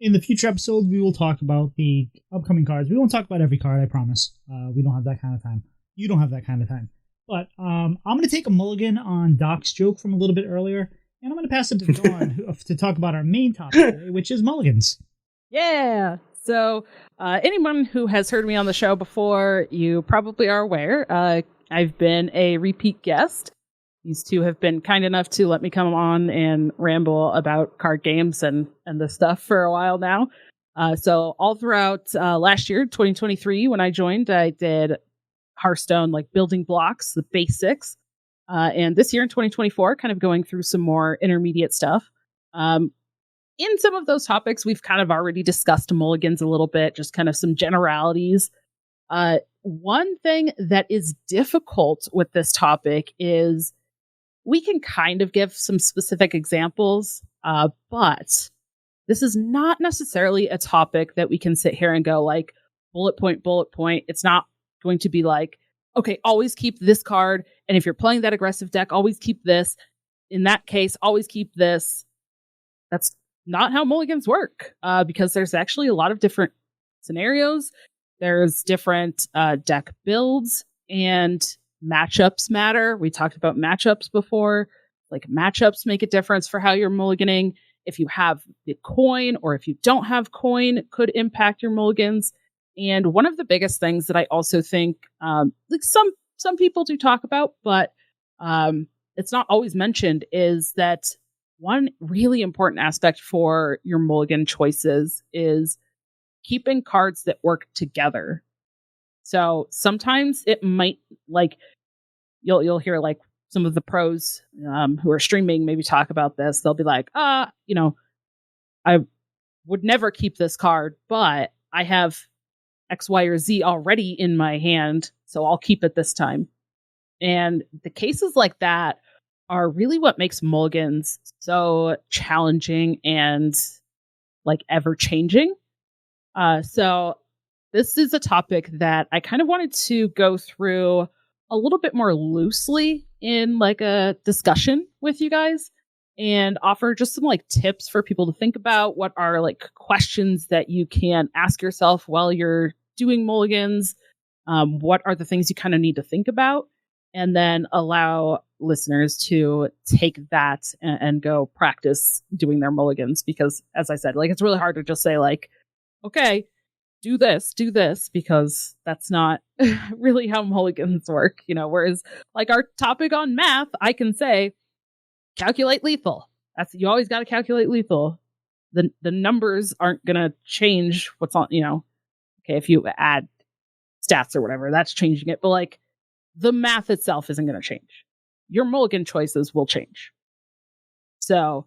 In the future episodes, we will talk about the upcoming cards. We won't talk about every card, I promise. We don't have that kind of time. You don't have that kind of time. But I'm going to take a mulligan on Doc's joke from a little bit earlier, and I'm going to pass it to Dawn to talk about our main topic today, which is mulligans. Yeah. So anyone who has heard me on the show before, you probably are aware. I've been a repeat guest. These two have been kind enough to let me come on and ramble about card games and this stuff for a while now. So all throughout last year, 2023, when I joined, I did Hearthstone, like building blocks, the basics. And this year in 2024, kind of going through some more intermediate stuff. In some of those topics, we've kind of already discussed mulligans a little bit, just kind of some generalities. One thing that is difficult with this topic is we can kind of give some specific examples, but this is not necessarily a topic that we can sit here and go like bullet point. It's not going to be like, okay, always keep this card. And if you're playing that aggressive deck, always keep this. In that case, always keep this. That's not how mulligans work, because there's actually a lot of different scenarios. There's different deck builds, and matchups matter. We talked about matchups before. Like matchups make a difference for how you're mulliganing. If you have the coin or if you don't have coin, it could impact your mulligans. And one of the biggest things that I also think like some people do talk about, but it's not always mentioned, is that one really important aspect for your mulligan choices is keeping cards that work together. So sometimes it might, like, you'll hear like some of the pros who are streaming maybe talk about this. They'll be like, I would never keep this card, but I have X, Y, or Z already in my hand, so I'll keep it this time. And the cases like that are really what makes mulligans so challenging and like ever changing. So this is a topic that I kind of wanted to go through a little bit more loosely in like a discussion with you guys and offer just some like tips for people to think about. What are like questions that you can ask yourself while you're doing mulligans? What are the things you kind of need to think about? And then allow listeners to take that and go practice doing their mulligans. Because as I said, like, it's really hard to just say like, okay, do this, because that's not really how mulligans work, whereas like our topic on math, I can say, calculate lethal. You always got to calculate lethal. The numbers aren't going to change what's on, okay, if you add stats or whatever, that's changing it. But like, the math itself isn't going to change. Your mulligan choices will change. So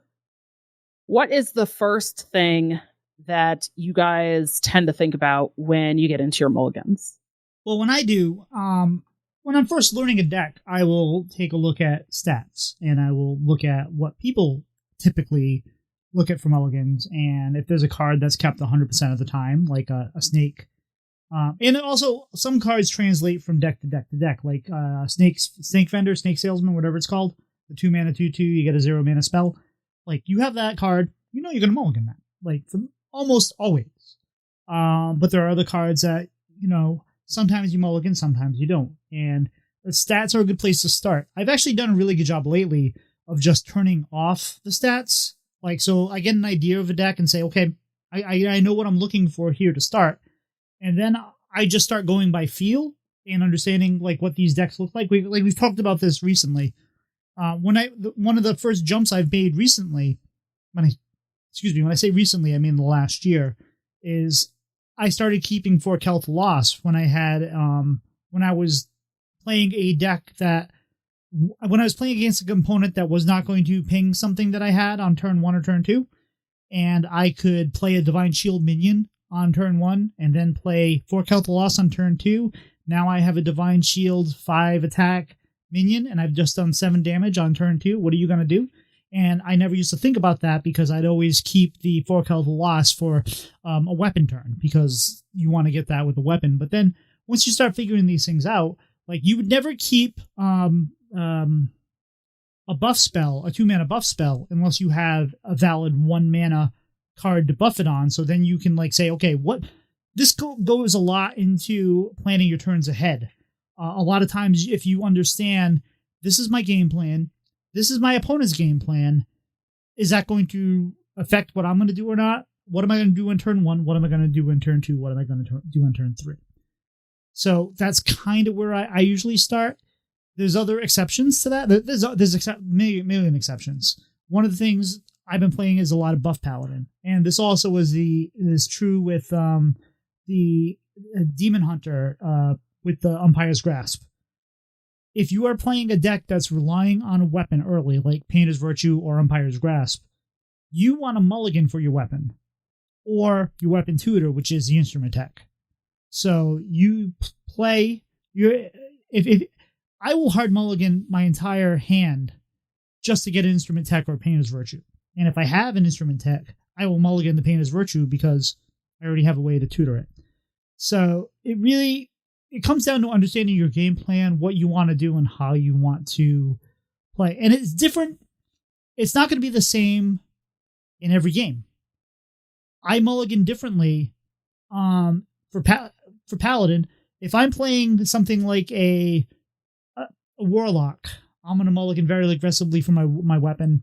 what is the first thing that you guys tend to think about when you get into your mulligans? Well, when I do, when I'm first learning a deck, I will take a look at stats, and I will look at what people typically look at for mulligans, and if there's a card that's kept 100% of the time, like a snake. And also, some cards translate from deck to deck to deck, like Snake Vendor, Snake Salesman, whatever it's called. The 2-mana 2/2, you get a 0-mana spell. Like, you have that card, you're going to mulligan that. Like, for almost always. But there are other cards that, sometimes you mulligan, sometimes you don't. And the stats are a good place to start. I've actually done a really good job lately of just turning off the stats. Like, so I get an idea of a deck and say, okay, I know what I'm looking for here to start. And then I just start going by feel and understanding like what these decks look like. We've talked about this recently. One of the first jumps I've made recently, when I say recently, I mean the last year, is I started keeping 4 Kelth Loss when I was playing a deck when I was playing against a component that was not going to ping something that I had on turn 1 or turn 2, and I could play a Divine Shield minion on turn 1 and then play 4 Kelth Loss on turn 2. Now I have a Divine Shield 5 attack minion, and I've just done 7 damage on turn 2. What are you going to do? And I never used to think about that because I'd always keep the 4 Kelth Loss for a weapon turn, because you want to get that with a weapon. But then once you start figuring these things out, like, you would never keep a buff spell, a 2-mana buff spell, unless you have a valid 1-mana card to buff it on. So then you can like say, okay, this goes a lot into planning your turns ahead. A lot of times, if you understand, this is my game plan, this is my opponent's game plan, is that going to affect what I'm going to do or not? What am I going to do in turn 1? What am I going to do in turn 2? What am I going to do in turn 3? So that's kind of where I usually start. There's other exceptions to that. There's million exceptions. One of the things I've been playing is a lot of buff paladin, and this also is true with the demon hunter with the umpire's grasp. If you are playing a deck that's relying on a weapon early, like Painter's Virtue or umpire's grasp, you want a mulligan for your weapon, or your weapon tutor, which is the instrument tech. So you play if I will hard mulligan my entire hand just to get an instrument tech or Painter's Virtue. And if I have an instrument tech, I will mulligan the Painter's Virtue because I already have a way to tutor it. So it comes down to understanding your game plan, what you want to do, and how you want to play. And it's different. It's not going to be the same in every game. I mulligan differently for Paladin. If I'm playing something like a Warlock, I'm going to mulligan very aggressively for my weapon.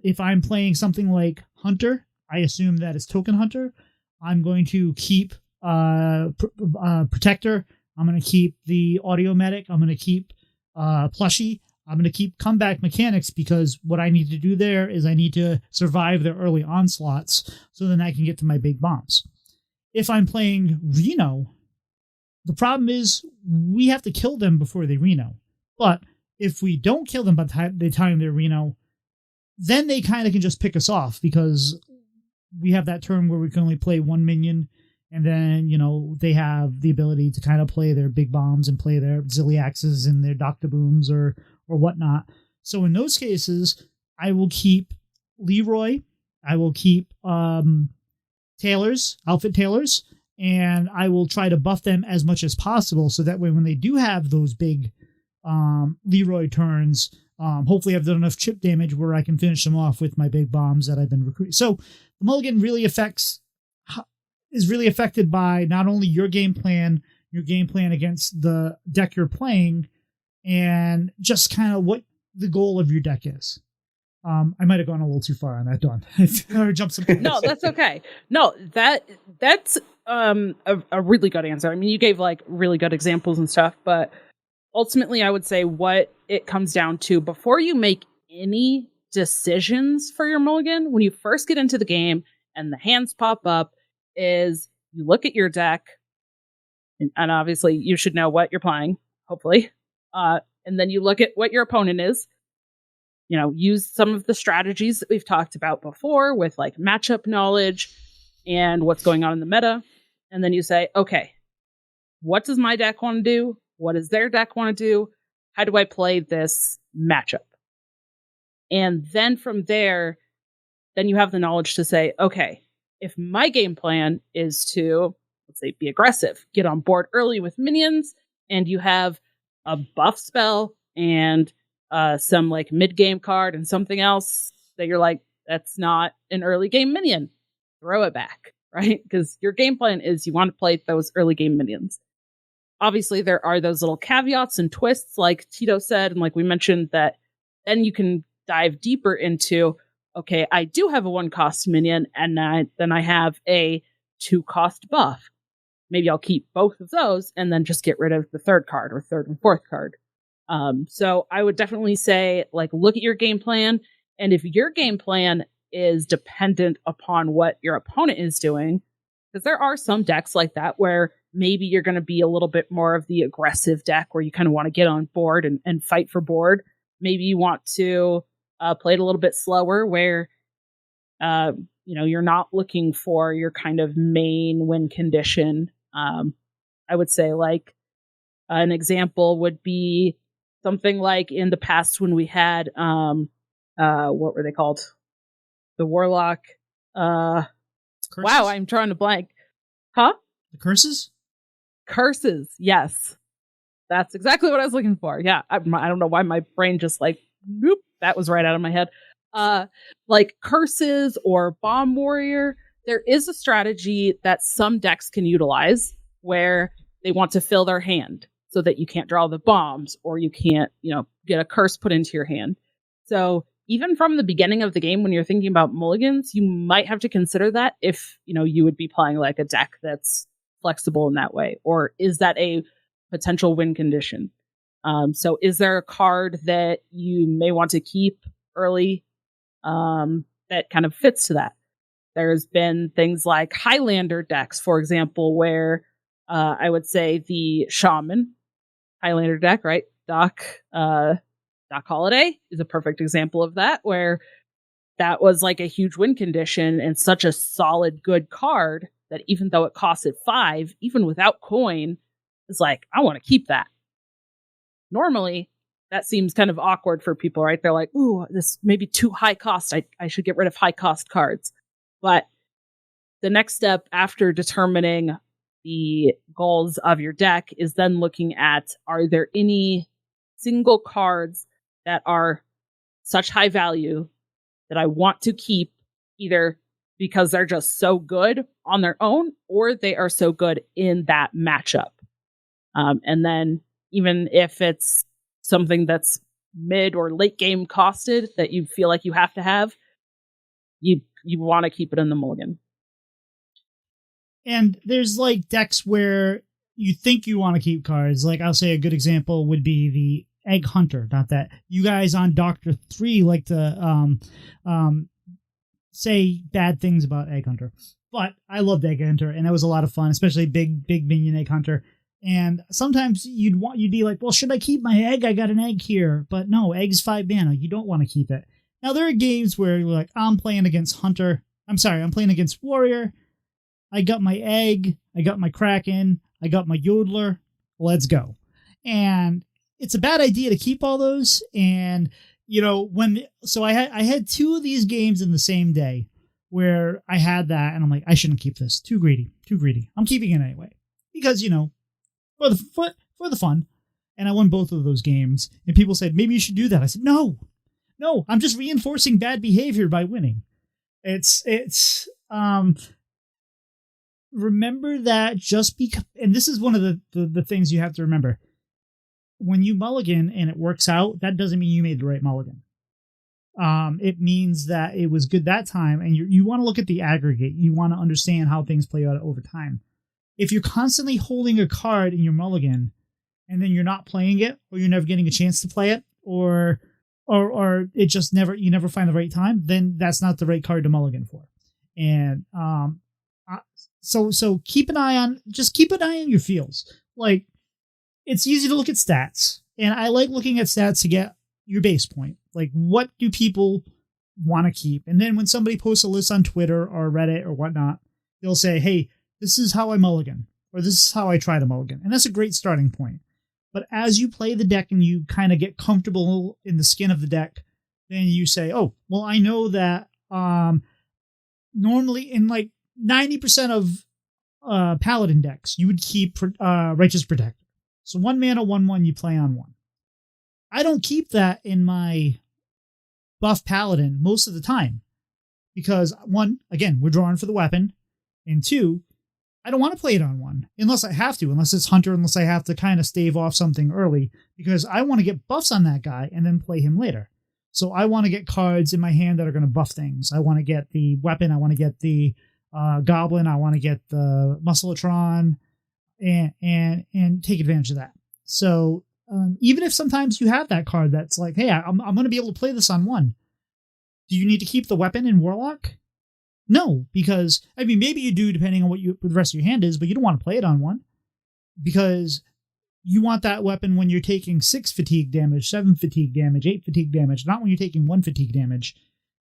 If I'm playing something like Hunter, I assume that it's Token Hunter. I'm going to keep Protector. I'm going to keep the Audio Medic. I'm going to keep Plushie. I'm going to keep Comeback Mechanics, because what I need to do there is I need to survive their early onslaughts so then I can get to my big bombs. If I'm playing Reno, the problem is we have to kill them before they Reno. But if we don't kill them by the time they're Reno, then they kind of can just pick us off because we have that turn where we can only play one minion, and then, they have the ability to kind of play their big bombs and play their Zilliaxes and their Dr. Booms or whatnot. So in those cases, I will keep Leroy, I will keep outfit tailors, and I will try to buff them as much as possible so that way when they do have those big Leroy turns, hopefully I've done enough chip damage where I can finish them off with my big bombs that I've been recruiting. So the mulligan is really affected by not only your game plan against the deck you're playing, and just kind of what the goal of your deck is. I might have gone a little too far on that, Dawn. Or jumped some. No, that's okay. No, that's a really good answer. I mean, you gave like really good examples and stuff, but ultimately I would say what it comes down to before you make any decisions for your mulligan, when you first get into the game and the hands pop up, is you look at your deck, and obviously you should know what you're playing, hopefully. And then you look at what your opponent is. Use some of the strategies that we've talked about before with like matchup knowledge and what's going on in the meta. And then you say, okay, what does my deck want to do? What does their deck want to do? How do I play this matchup? And then from there, then you have the knowledge to say, okay, if my game plan is to, let's say, be aggressive, get on board early with minions, and you have a buff spell and some like mid-game card and something else that you're like, that's not an early game minion, throw it back, right? Because your game plan is you want to play those early game minions. Obviously, there are those little caveats and twists, like Tito said, and like we mentioned, that then you can dive deeper into, okay, I do have a 1-cost minion, and then I have a 2-cost buff. Maybe I'll keep both of those and then just get rid of the third card or third and fourth card. So I would definitely say, like, look at your game plan. And if your game plan is dependent upon what your opponent is doing, because there are some decks like that where maybe you're going to be a little bit more of the aggressive deck where you kind of want to get on board and fight for board. Maybe you want to play it a little bit slower where, you're not looking for your kind of main win condition. I would say like an example would be something like in the past when we had, what were they called? The Warlock. Wow, I'm trying to blank. Huh? The curses? Curses, yes. That's exactly what I was looking for. Yeah, I don't know why my brain just like, whoop, that was right out of my head. Like curses or bomb warrior, there is a strategy that some decks can utilize where they want to fill their hand so that you can't draw the bombs or you can't, get a curse put into your hand. So even from the beginning of the game, when you're thinking about mulligans, you might have to consider that if, you would be playing like a deck that's flexible in that way, or is that a potential win condition? So is there a card that you may want to keep early that kind of fits to that? There's been things like Highlander decks, for example, where I would say the Shaman Highlander deck, right? Doc Holiday is a perfect example of that, where that was like a huge win condition and such a solid, good card that even though it costed 5, even without coin, it's like, I want to keep that. Normally, that seems kind of awkward for people, right? They're like, ooh, this may be too high cost. I should get rid of high cost cards. But the next step after determining the goals of your deck is then looking at, are there any single cards that are such high value that I want to keep, either because they're just so good on their own or they are so good in that matchup. And then even if it's something that's mid or late game costed that you feel like you have to have, you want to keep it in the mulligan. And there's like decks where you think you want to keep cards. Like I'll say a good example would be the Egg Hunter. Not that you guys on Doctor 3 like to say bad things about Egg Hunter, but I loved Egg Hunter and that was a lot of fun, especially big minion Egg Hunter. And sometimes you'd be like, well, should I keep my egg? I got an egg here. But no, egg's 5 mana. You don't want to keep it. Now, there are games where you're like, I'm playing against warrior. I got my egg. I got my kraken. I got my yodeler. Let's go. And it's a bad idea to keep all those. And, I had 2 of these games in the same day where I had that. And I'm like, I shouldn't keep this. Too greedy. I'm keeping it anyway. Because, for the fun. And I won both of those games. And people said, maybe you should do that. I said, no, I'm just reinforcing bad behavior by winning. Remember that just because, and this is one of the things you have to remember. When you mulligan and it works out, that doesn't mean you made the right mulligan. It means that it was good that time, and you want to look at the aggregate. You want to understand how things play out over time. If you're constantly holding a card in your mulligan, and then you're not playing it, or you're never getting a chance to play it, or it just you never find the right time, then that's not the right card to mulligan for. And so keep an eye on your feels. Like, it's easy to look at stats, and I like looking at stats to get your base point. Like, what do people want to keep? And then when somebody posts a list on Twitter or Reddit or whatnot, they'll say, hey, this is how I mulligan, or this is how I try to mulligan. And that's a great starting point. But as you play the deck and you kind of get comfortable in the skin of the deck, then you say, oh, well, I know that normally in like 90% of Paladin decks, you would keep Righteous Protector. So 1 mana, 1/1, you play on 1. I don't keep that in my buff Paladin most of the time. Because 1, again, we're drawing for the weapon. And 2, I don't want to play it on 1 unless I have to, unless it's Hunter, unless I have to kind of stave off something early, because I want to get buffs on that guy and then play him later. So I want to get cards in my hand that are going to buff things. I want to get the weapon. I want to get the goblin. I want to get the Muscletron and take advantage of that. So even if sometimes you have that card that's like, hey, I'm going to be able to play this on 1. Do you need to keep the weapon in Warlock? No, because, I mean, maybe you do depending on what the rest of your hand is, but you don't want to play it on 1 because you want that weapon when you're taking 6 fatigue damage, 7 fatigue damage, 8 fatigue damage, not when you're taking 1 fatigue damage,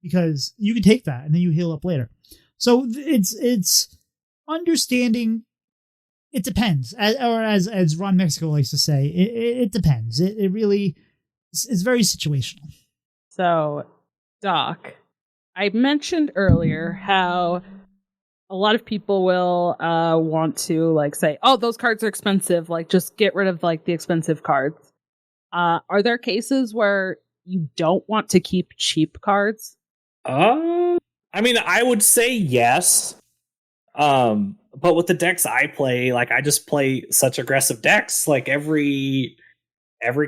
because you can take that and then you heal up later. So it's understanding. It depends, as Ron Mexico likes to say, it depends. It really is very situational. So, Doc, I mentioned earlier how a lot of people will want to like say, oh, those cards are expensive. Like, just get rid of like the expensive cards. Are there cases where you don't want to keep cheap cards? I mean, I would say yes. But with the decks I play, like I just play such aggressive decks. Like every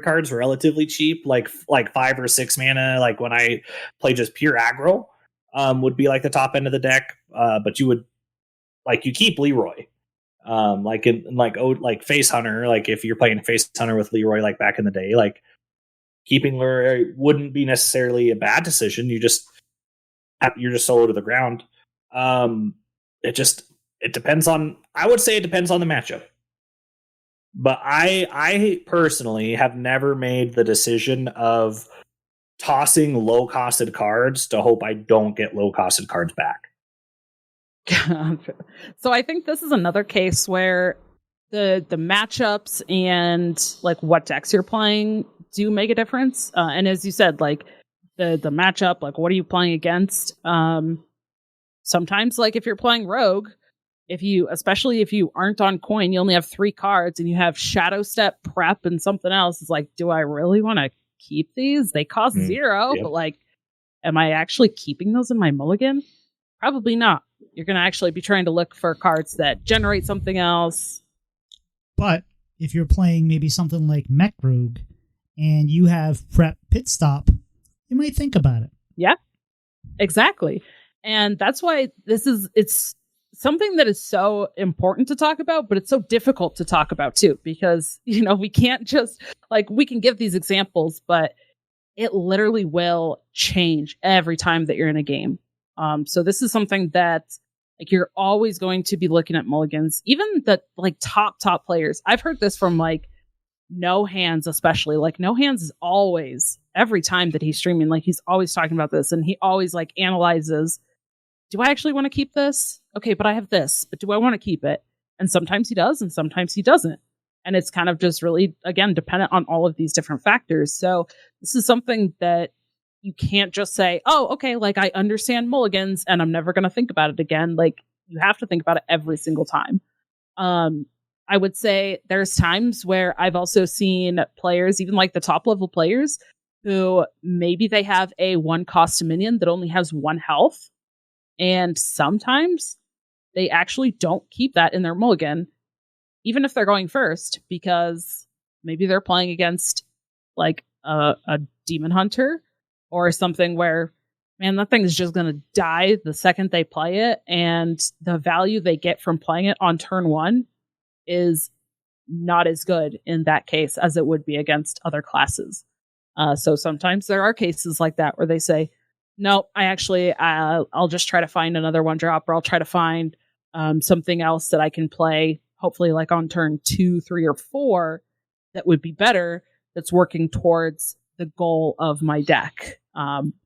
card's relatively cheap, like 5 or 6 mana. Like when I play just pure aggro, would be like the top end of the deck. But you would you keep Leroy, like Face Hunter. Like if you're playing Face Hunter with Leroy, like back in the day, like keeping Leroy wouldn't be necessarily a bad decision. You're just solo to the ground. It depends on. I would say it depends on the matchup. But I personally have never made the decision of tossing low-costed cards to hope I don't get low-costed cards back. So I think this is another case where the matchups and like what decks you're playing do make a difference. And as you said, like the matchup, like what are you playing against? Sometimes, like if you're playing Rogue, especially if you aren't on coin, you only have 3 cards and you have Shadow Step, Prep, and something else. It's like, do I really want to keep these? They cost 0, but like, am I actually keeping those in my mulligan? Probably not. You're going to actually be trying to look for cards that generate something else. But if you're playing maybe something like Mech Rogue and you have Prep Pit Stop, you might think about it. Yeah, exactly. And that's why it's something that is so important to talk about, but it's so difficult to talk about too, because, we can't just we can give these examples, but it literally will change every time that you're in a game. So this is something that Like, you're always going to be looking at mulligans. Even the like top players. I've heard this from like No Hands, especially. Like, No Hands is always, every time that he's streaming, like he's always talking about this, and he always like analyzes, do I actually want to keep this? Okay, but I have this, but do I want to keep it? And sometimes he does, and sometimes he doesn't. And it's kind of just really, again, dependent on all of these different factors. So this is something that you can't just say, oh, okay, like I understand mulligans and I'm never going to think about it again. Like, you have to think about it every single time. I would say there's times where I've also seen players, even like the top level players, who maybe they have a 1 cost minion that only has 1 health. And sometimes they actually don't keep that in their mulligan, even if they're going first, because maybe they're playing against like a demon hunter or something where, man, that thing is just going to die the second they play it. And the value they get from playing it on turn 1 is not as good in that case as it would be against other classes. So sometimes there are cases like that where they say, no, I'll just try to find another 1-drop, or I'll try to find something else that I can play, hopefully like on turn 2, 3, or 4, that would be better, that's working towards the goal of my deck.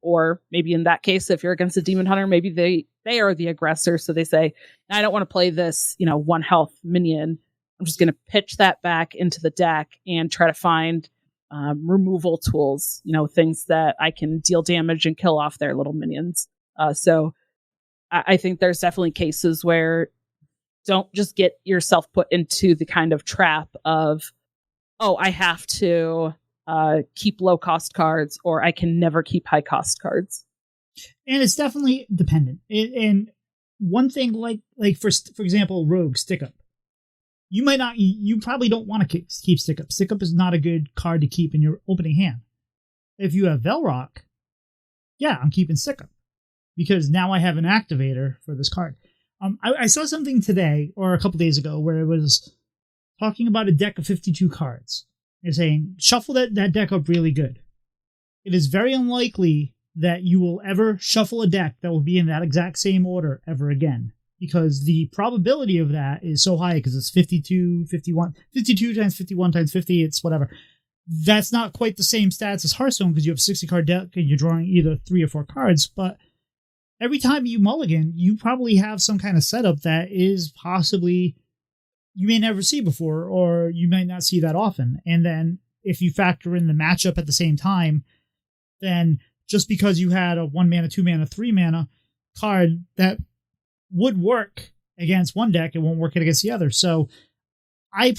Or maybe in that case, if you're against a demon hunter, maybe they are the aggressor. So they say, I don't want to play this, 1 health minion. I'm just going to pitch that back into the deck and try to find removal tools, things that I can deal damage and kill off their little minions. So I think there's definitely cases where don't just get yourself put into the kind of trap of, oh, I have to keep low cost cards, or I can never keep high cost cards. And it's definitely dependent. And one thing, like for example, Rogue Stick Up, you probably don't want to keep Stick Up. Stick Up is not a good card to keep in your opening hand. If you have Velrock, yeah, I'm keeping Stick Up, because now I have an activator for this card. I saw something today or a couple days ago where it was talking about a deck of 52 cards. They're saying, shuffle that deck up really good. It is very unlikely that you will ever shuffle a deck that will be in that exact same order ever again, because the probability of that is so high, because it's 52 times 51 times 50, it's whatever. That's not quite the same stats as Hearthstone, because you have a 60 card deck and you're drawing either 3 or 4 cards, but every time you mulligan, you probably have some kind of setup that is possibly you may never see before, or you might not see that often. And then if you factor in the matchup at the same time, then just because you had a 1 mana, 2 mana, 3 mana card that would work against one deck, it won't work against the other. So I'm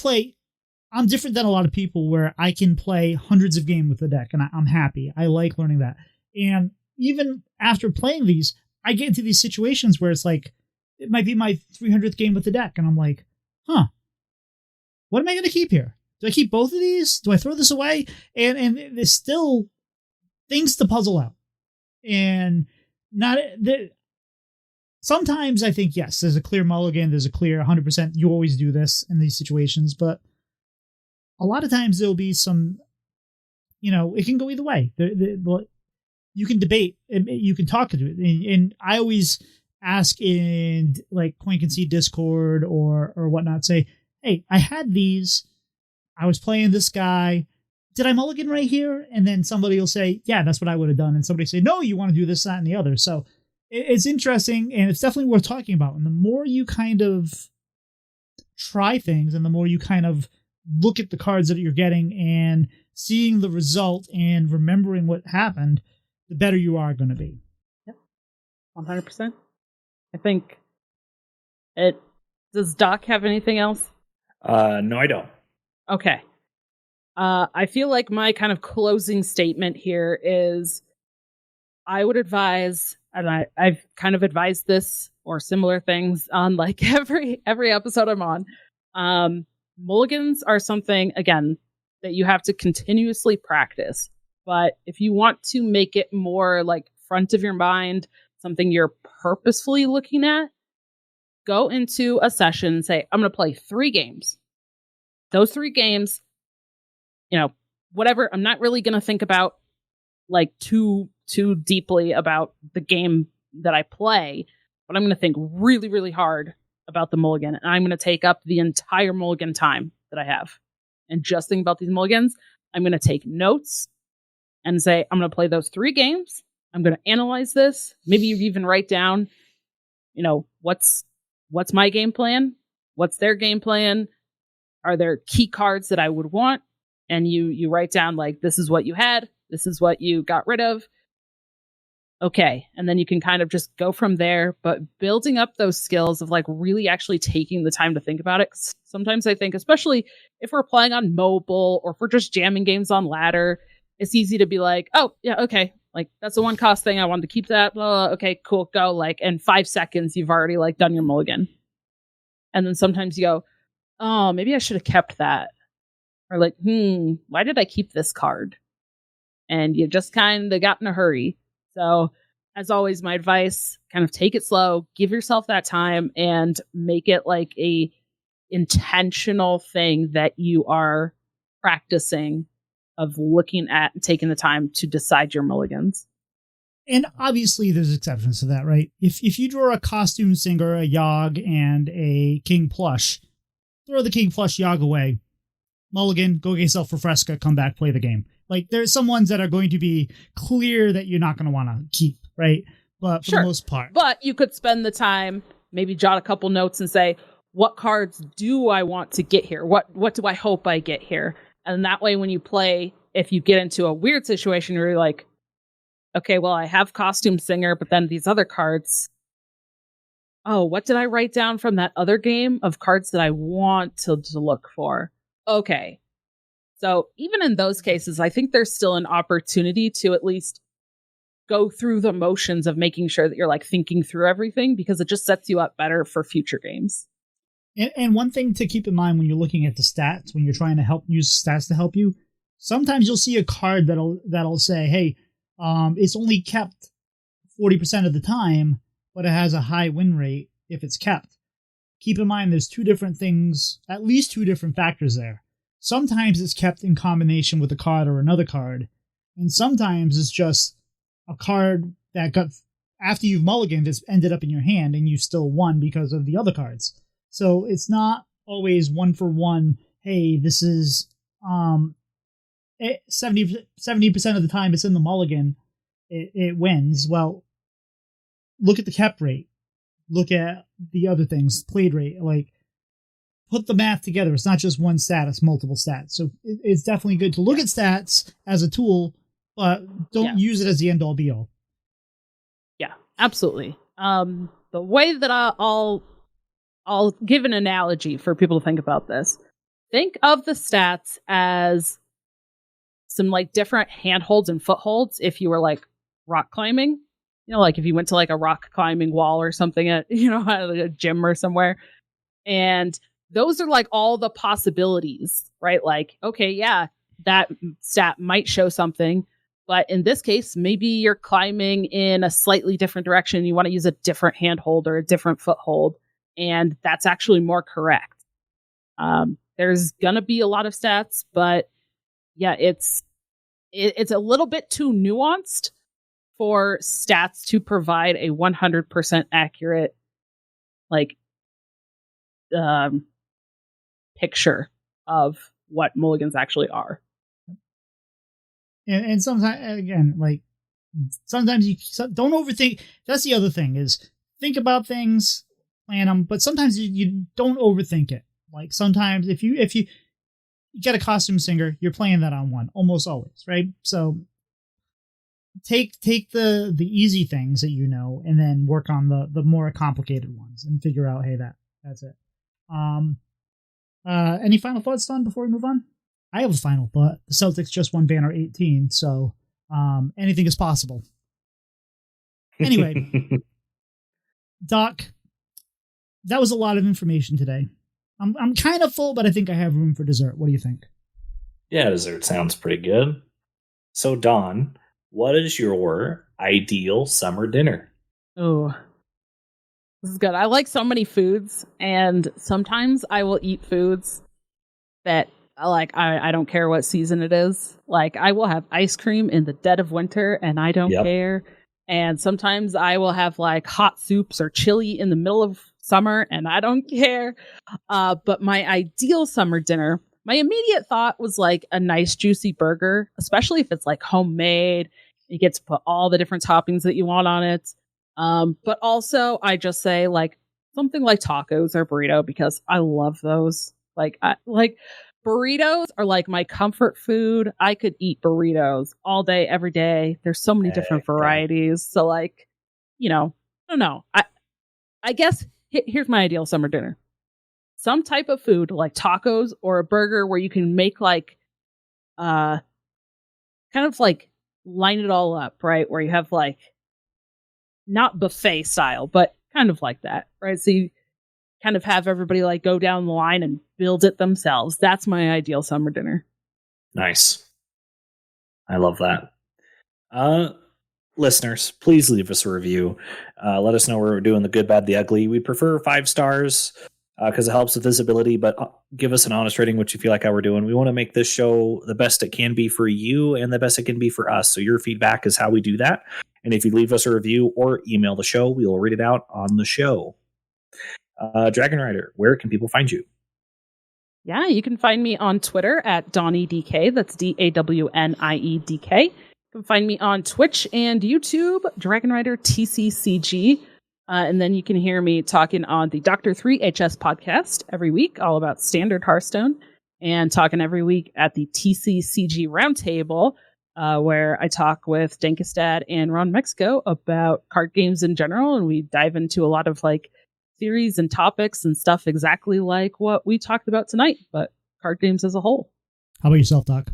different than a lot of people where I can play hundreds of games with the deck, and I'm happy. I like learning that. And even after playing these, I get into these situations where it's like, it might be my 300th game with the deck, and I'm like, what am I going to keep here? Do I keep both of these? Do I throw this away? And there's still things to puzzle out. And sometimes I think, yes, there's a clear mulligan, there's a clear 100%, you always do this in these situations, but a lot of times there'll be some, it can go either way. You can debate, you can talk to it. And I always ask in like Coin Concede Discord or whatnot, say, hey, I had these, I was playing this guy, did I mulligan right here? And then somebody will say, yeah, that's what I would have done. And somebody say, no, you want to do this, that, and the other. So it's interesting, and it's definitely worth talking about. And the more you kind of try things, and the more you kind of look at the cards that you're getting and seeing the result and remembering what happened, the better you are going to be. Yep. 100%. I think does Doc have anything else? No, I don't. Okay. I feel like my kind of closing statement here is I would advise, and I've kind of advised this or similar things on like every episode I'm on. Mulligans are something, again, that you have to continuously practice. But if you want to make it more like front of your mind, something you're purposefully looking at, go into a session and say, I'm going to play 3 games. Those 3 games, whatever, I'm not really going to think about like too deeply about the game that I play. but I'm going to think really, really hard about the mulligan, and I'm going to take up the entire mulligan time that I have and just think about these mulligans. I'm going to take notes and say, I'm going to play those 3 games. I'm going to analyze this. Maybe you even write down, what's my game plan? What's their game plan? Are there key cards that I would want? And you write down, like, this is what you had. This is what you got rid of. Okay. And then you can kind of just go from there, but building up those skills of like really actually taking the time to think about it. Sometimes I think, especially if we're playing on mobile or if we're just jamming games on ladder, it's easy to be like, oh yeah, okay. Like that's the 1 cost thing. I wanted to keep that. Blah, blah, okay, cool. Go. Like in 5 seconds, you've already like done your mulligan. And then sometimes you go, oh, maybe I should have kept that. Or like, why did I keep this card? And you just kind of got in a hurry. So, as always, my advice, kind of take it slow, give yourself that time, and make it like a intentional thing that you are practicing of looking at and taking the time to decide your mulligans. And obviously there's exceptions to that, right? If you draw a costume singer, a Yogg, and a King Plush, throw the King Plush Yogg away, mulligan, go get yourself a Fresca, come back, play the game. Like, there's some ones that are going to be clear that you're not going to want to keep, right? But for the most part. But you could spend the time, maybe jot a couple notes and say, what cards do I want to get here? What do I hope I get here? And that way, when you play, if you get into a weird situation where you're like, okay, well, I have Costume Singer, but then these other cards, oh, what did I write down from that other game of cards that I want to look for? Okay. So even in those cases, I think there's still an opportunity to at least go through the motions of making sure that you're like thinking through everything, because it just sets you up better for future games. And one thing to keep in mind when you're looking at the stats, when you're trying to use stats to help you, sometimes you'll see a card that'll say, hey, it's only kept 40% of the time, but it has a high win rate if it's kept. Keep in mind there's 2 different things, at least 2 different factors there. Sometimes it's kept in combination with a card or another card, and sometimes it's just a card that got, after you've mulliganed, it's ended up in your hand and you still won because of the other cards. So it's not always 1-for-1, hey, this is 70% of the time it's in the mulligan, it wins. Well, look at the kept rate. Look at the other things, played rate, like, put the math together. It's not just one stat, it's multiple stats. So it's definitely good to look at stats as a tool, but don't use it as the end-all be-all. Yeah, absolutely. The way that I'll give an analogy for people to think about this. Think of the stats as some like different handholds and footholds if you were like rock climbing. Like if you went to like a rock climbing wall or something at, at a gym or somewhere. And those are like all the possibilities, right? Like, okay, yeah, that stat might show something, but in this case, maybe you're climbing in a slightly different direction. You want to use a different handhold or a different foothold, and that's actually more correct. There's gonna be a lot of stats, but yeah, it's a little bit too nuanced for stats to provide a 100% accurate, like, picture of what mulligans actually are. And sometimes, again, like, sometimes you don't overthink. That's the other thing, is think about things, plan them, but sometimes you don't overthink it. Like, sometimes if you get a costume singer, you're playing that on 1 almost always, right? So take the easy things that and then work on the more complicated ones and figure out, hey, that's it. Any final thoughts, Don, before we move on? I have a final thought. The Celtics just won Banner 18, so anything is possible. Anyway, Doc, that was a lot of information today. I'm kind of full, but I think I have room for dessert. What do you think? Yeah, dessert sounds pretty good. So, Don, what is your ideal summer dinner? Oh, this is good. I like so many foods, and sometimes I will eat foods that I don't care what season it is. Like, I will have ice cream in the dead of winter, and I don't care. And sometimes I will have like hot soups or chili in the middle of summer, and I don't care. But my ideal summer dinner, my immediate thought was like a nice juicy burger, especially if it's like homemade. You get to put all the different toppings that you want on it. But also I just say like something like tacos or burrito because I love those. Like burritos are like my comfort food. I could eat burritos all day, every day. There's so many different varieties. So like, I don't know. I guess here's my ideal summer dinner. Some type of food like tacos or a burger where you can make like, kind of like line it all up, right? Where you have like, not buffet style, but kind of like that, right? So you kind of have everybody like go down the line and build it themselves. That's my ideal summer dinner. Nice. I love that. Listeners, please leave us a review. Let us know where we're doing the good, bad, the ugly. We prefer 5 stars because it helps with visibility, but give us an honest rating, what you feel like how we're doing. We want to make this show the best it can be for you and the best it can be for us. So your feedback is how we do that. And if you leave us a review or email the show, we will read it out on the show. DragonRider, where can people find you? Yeah, you can find me on Twitter at DawnieDK. That's DAWNIEDK. You can find me on Twitch and YouTube, DragonRider TCCG. And then you can hear me talking on the Dr. 3 HS podcast every week, all about standard Hearthstone, and talking every week at the TCCG Roundtable, where I talk with Dankestad and Ron Mexico about card games in general, and we dive into a lot of like theories and topics and stuff exactly like what we talked about tonight, but card games as a whole. How about yourself, Doc?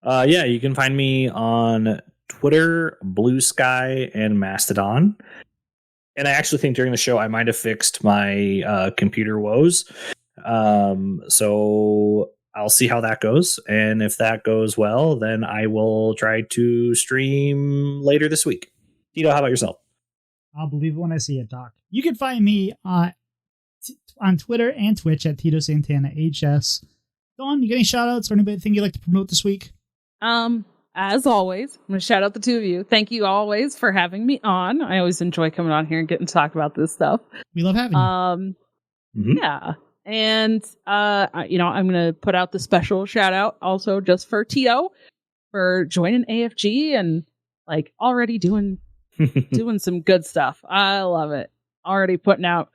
Yeah, you can find me on Twitter, Blue Sky, and Mastodon. And I actually think during the show I might have fixed my computer woes. So I'll see how that goes. And if that goes well, then I will try to stream later this week. Tito, how about yourself? I'll believe it when I see it, Doc. You can find me on Twitter and Twitch at Tito Santana HS. Dawn, you got any shout outs or anything you'd like to promote this week? As always, I'm going to shout out the two of you. Thank you always for having me on. I always enjoy coming on here and getting to talk about this stuff. We love having you. Yeah. And, I'm going to put out the special shout out also just for Tito for joining AFG and like already doing some good stuff. I love it. Already putting out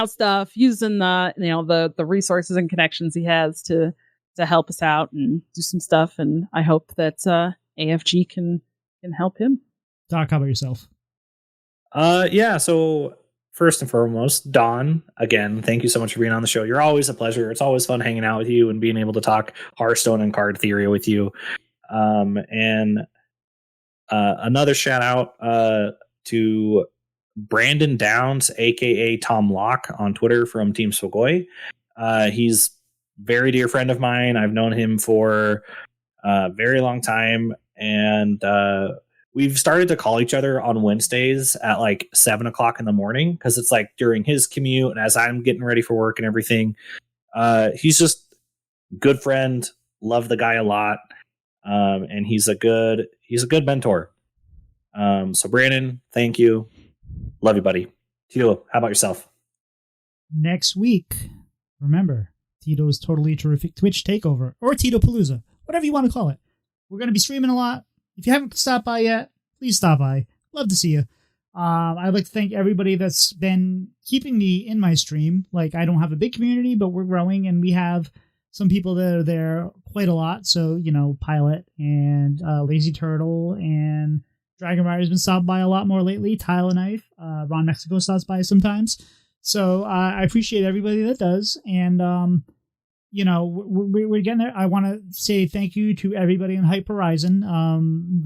stuff, using the resources and connections he has to help us out and do some stuff. And I hope that AFG can help him. Doc, how about yourself? Yeah. So first and foremost, Dawn, again, thank you so much for being on the show. You're always a pleasure. It's always fun hanging out with you and being able to talk Hearthstone and card theory with you. And another shout out to Brandon Downs, aka Tom Locke, on Twitter from Team Swagoi. He's a very dear friend of mine. I've known him for a very long time, and we've started to call each other on Wednesdays at like 7:00 in the morning because it's like during his commute and as I'm getting ready for work and everything. He's just a good friend. Love the guy a lot, and he's a good mentor. So Brandon, thank you. Love you, buddy. Tito, how about yourself? Next week, remember, Tito's Totally Terrific Twitch Takeover, or Tito Palooza, whatever you want to call it. We're going to be streaming a lot. If you haven't stopped by yet, please stop by. Love to see you. I'd like to thank everybody that's been keeping me in my stream. Like, I don't have a big community, but we're growing, and we have some people that are there quite a lot. So, Pilot and Lazy Turtle and DragonRider's been stopped by a lot more lately. Tile and Knife, Ron Mexico stops by sometimes. So I appreciate everybody that does. And, we're getting there. I want to say thank you to everybody in Hype Horizon.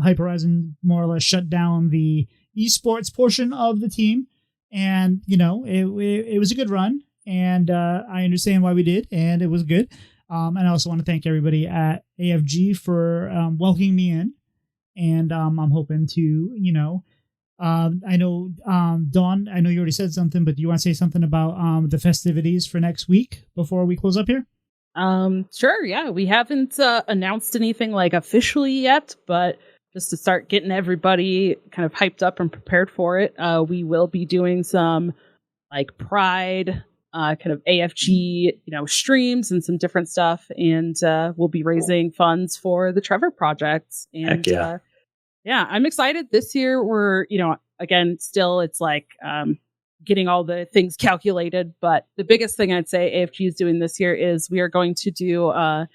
Hype Horizon more or less shut down the esports portion of the team. And, it was a good run. And I understand why we did. And it was good. And I also want to thank everybody at AFG for welcoming me in. And I'm hoping to, I know, Dawn, I know you already said something, but do you want to say something about the festivities for next week before we close up here? Sure, yeah. We haven't announced anything like officially yet, but just to start getting everybody kind of hyped up and prepared for it. We will be doing some like Pride, kind of AFG, streams and some different stuff. And we'll be raising funds for the Trevor Project. And Heck yeah. I'm excited. This year we're, again, still it's like getting all the things calculated. But the biggest thing I'd say AFG is doing this year is we are going to do an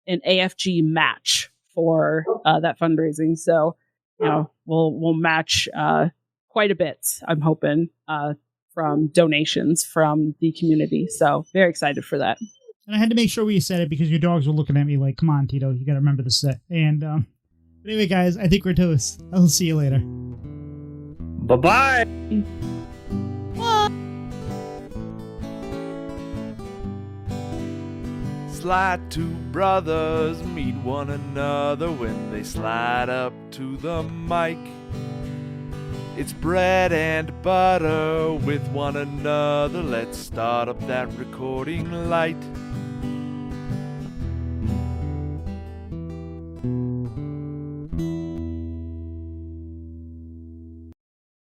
AFG match for that fundraising. So, we'll match quite a bit, I'm hoping, from donations from the community. So very excited for that. And I had to make sure we said it because your dogs were looking at me like, come on, Tito, you got to remember the set. And but anyway, guys, I think we're toast. I'll see you later. Bye-bye. Slide two brothers meet one another when they slide up to the mic. It's bread and butter with one another. Let's start up that recording light.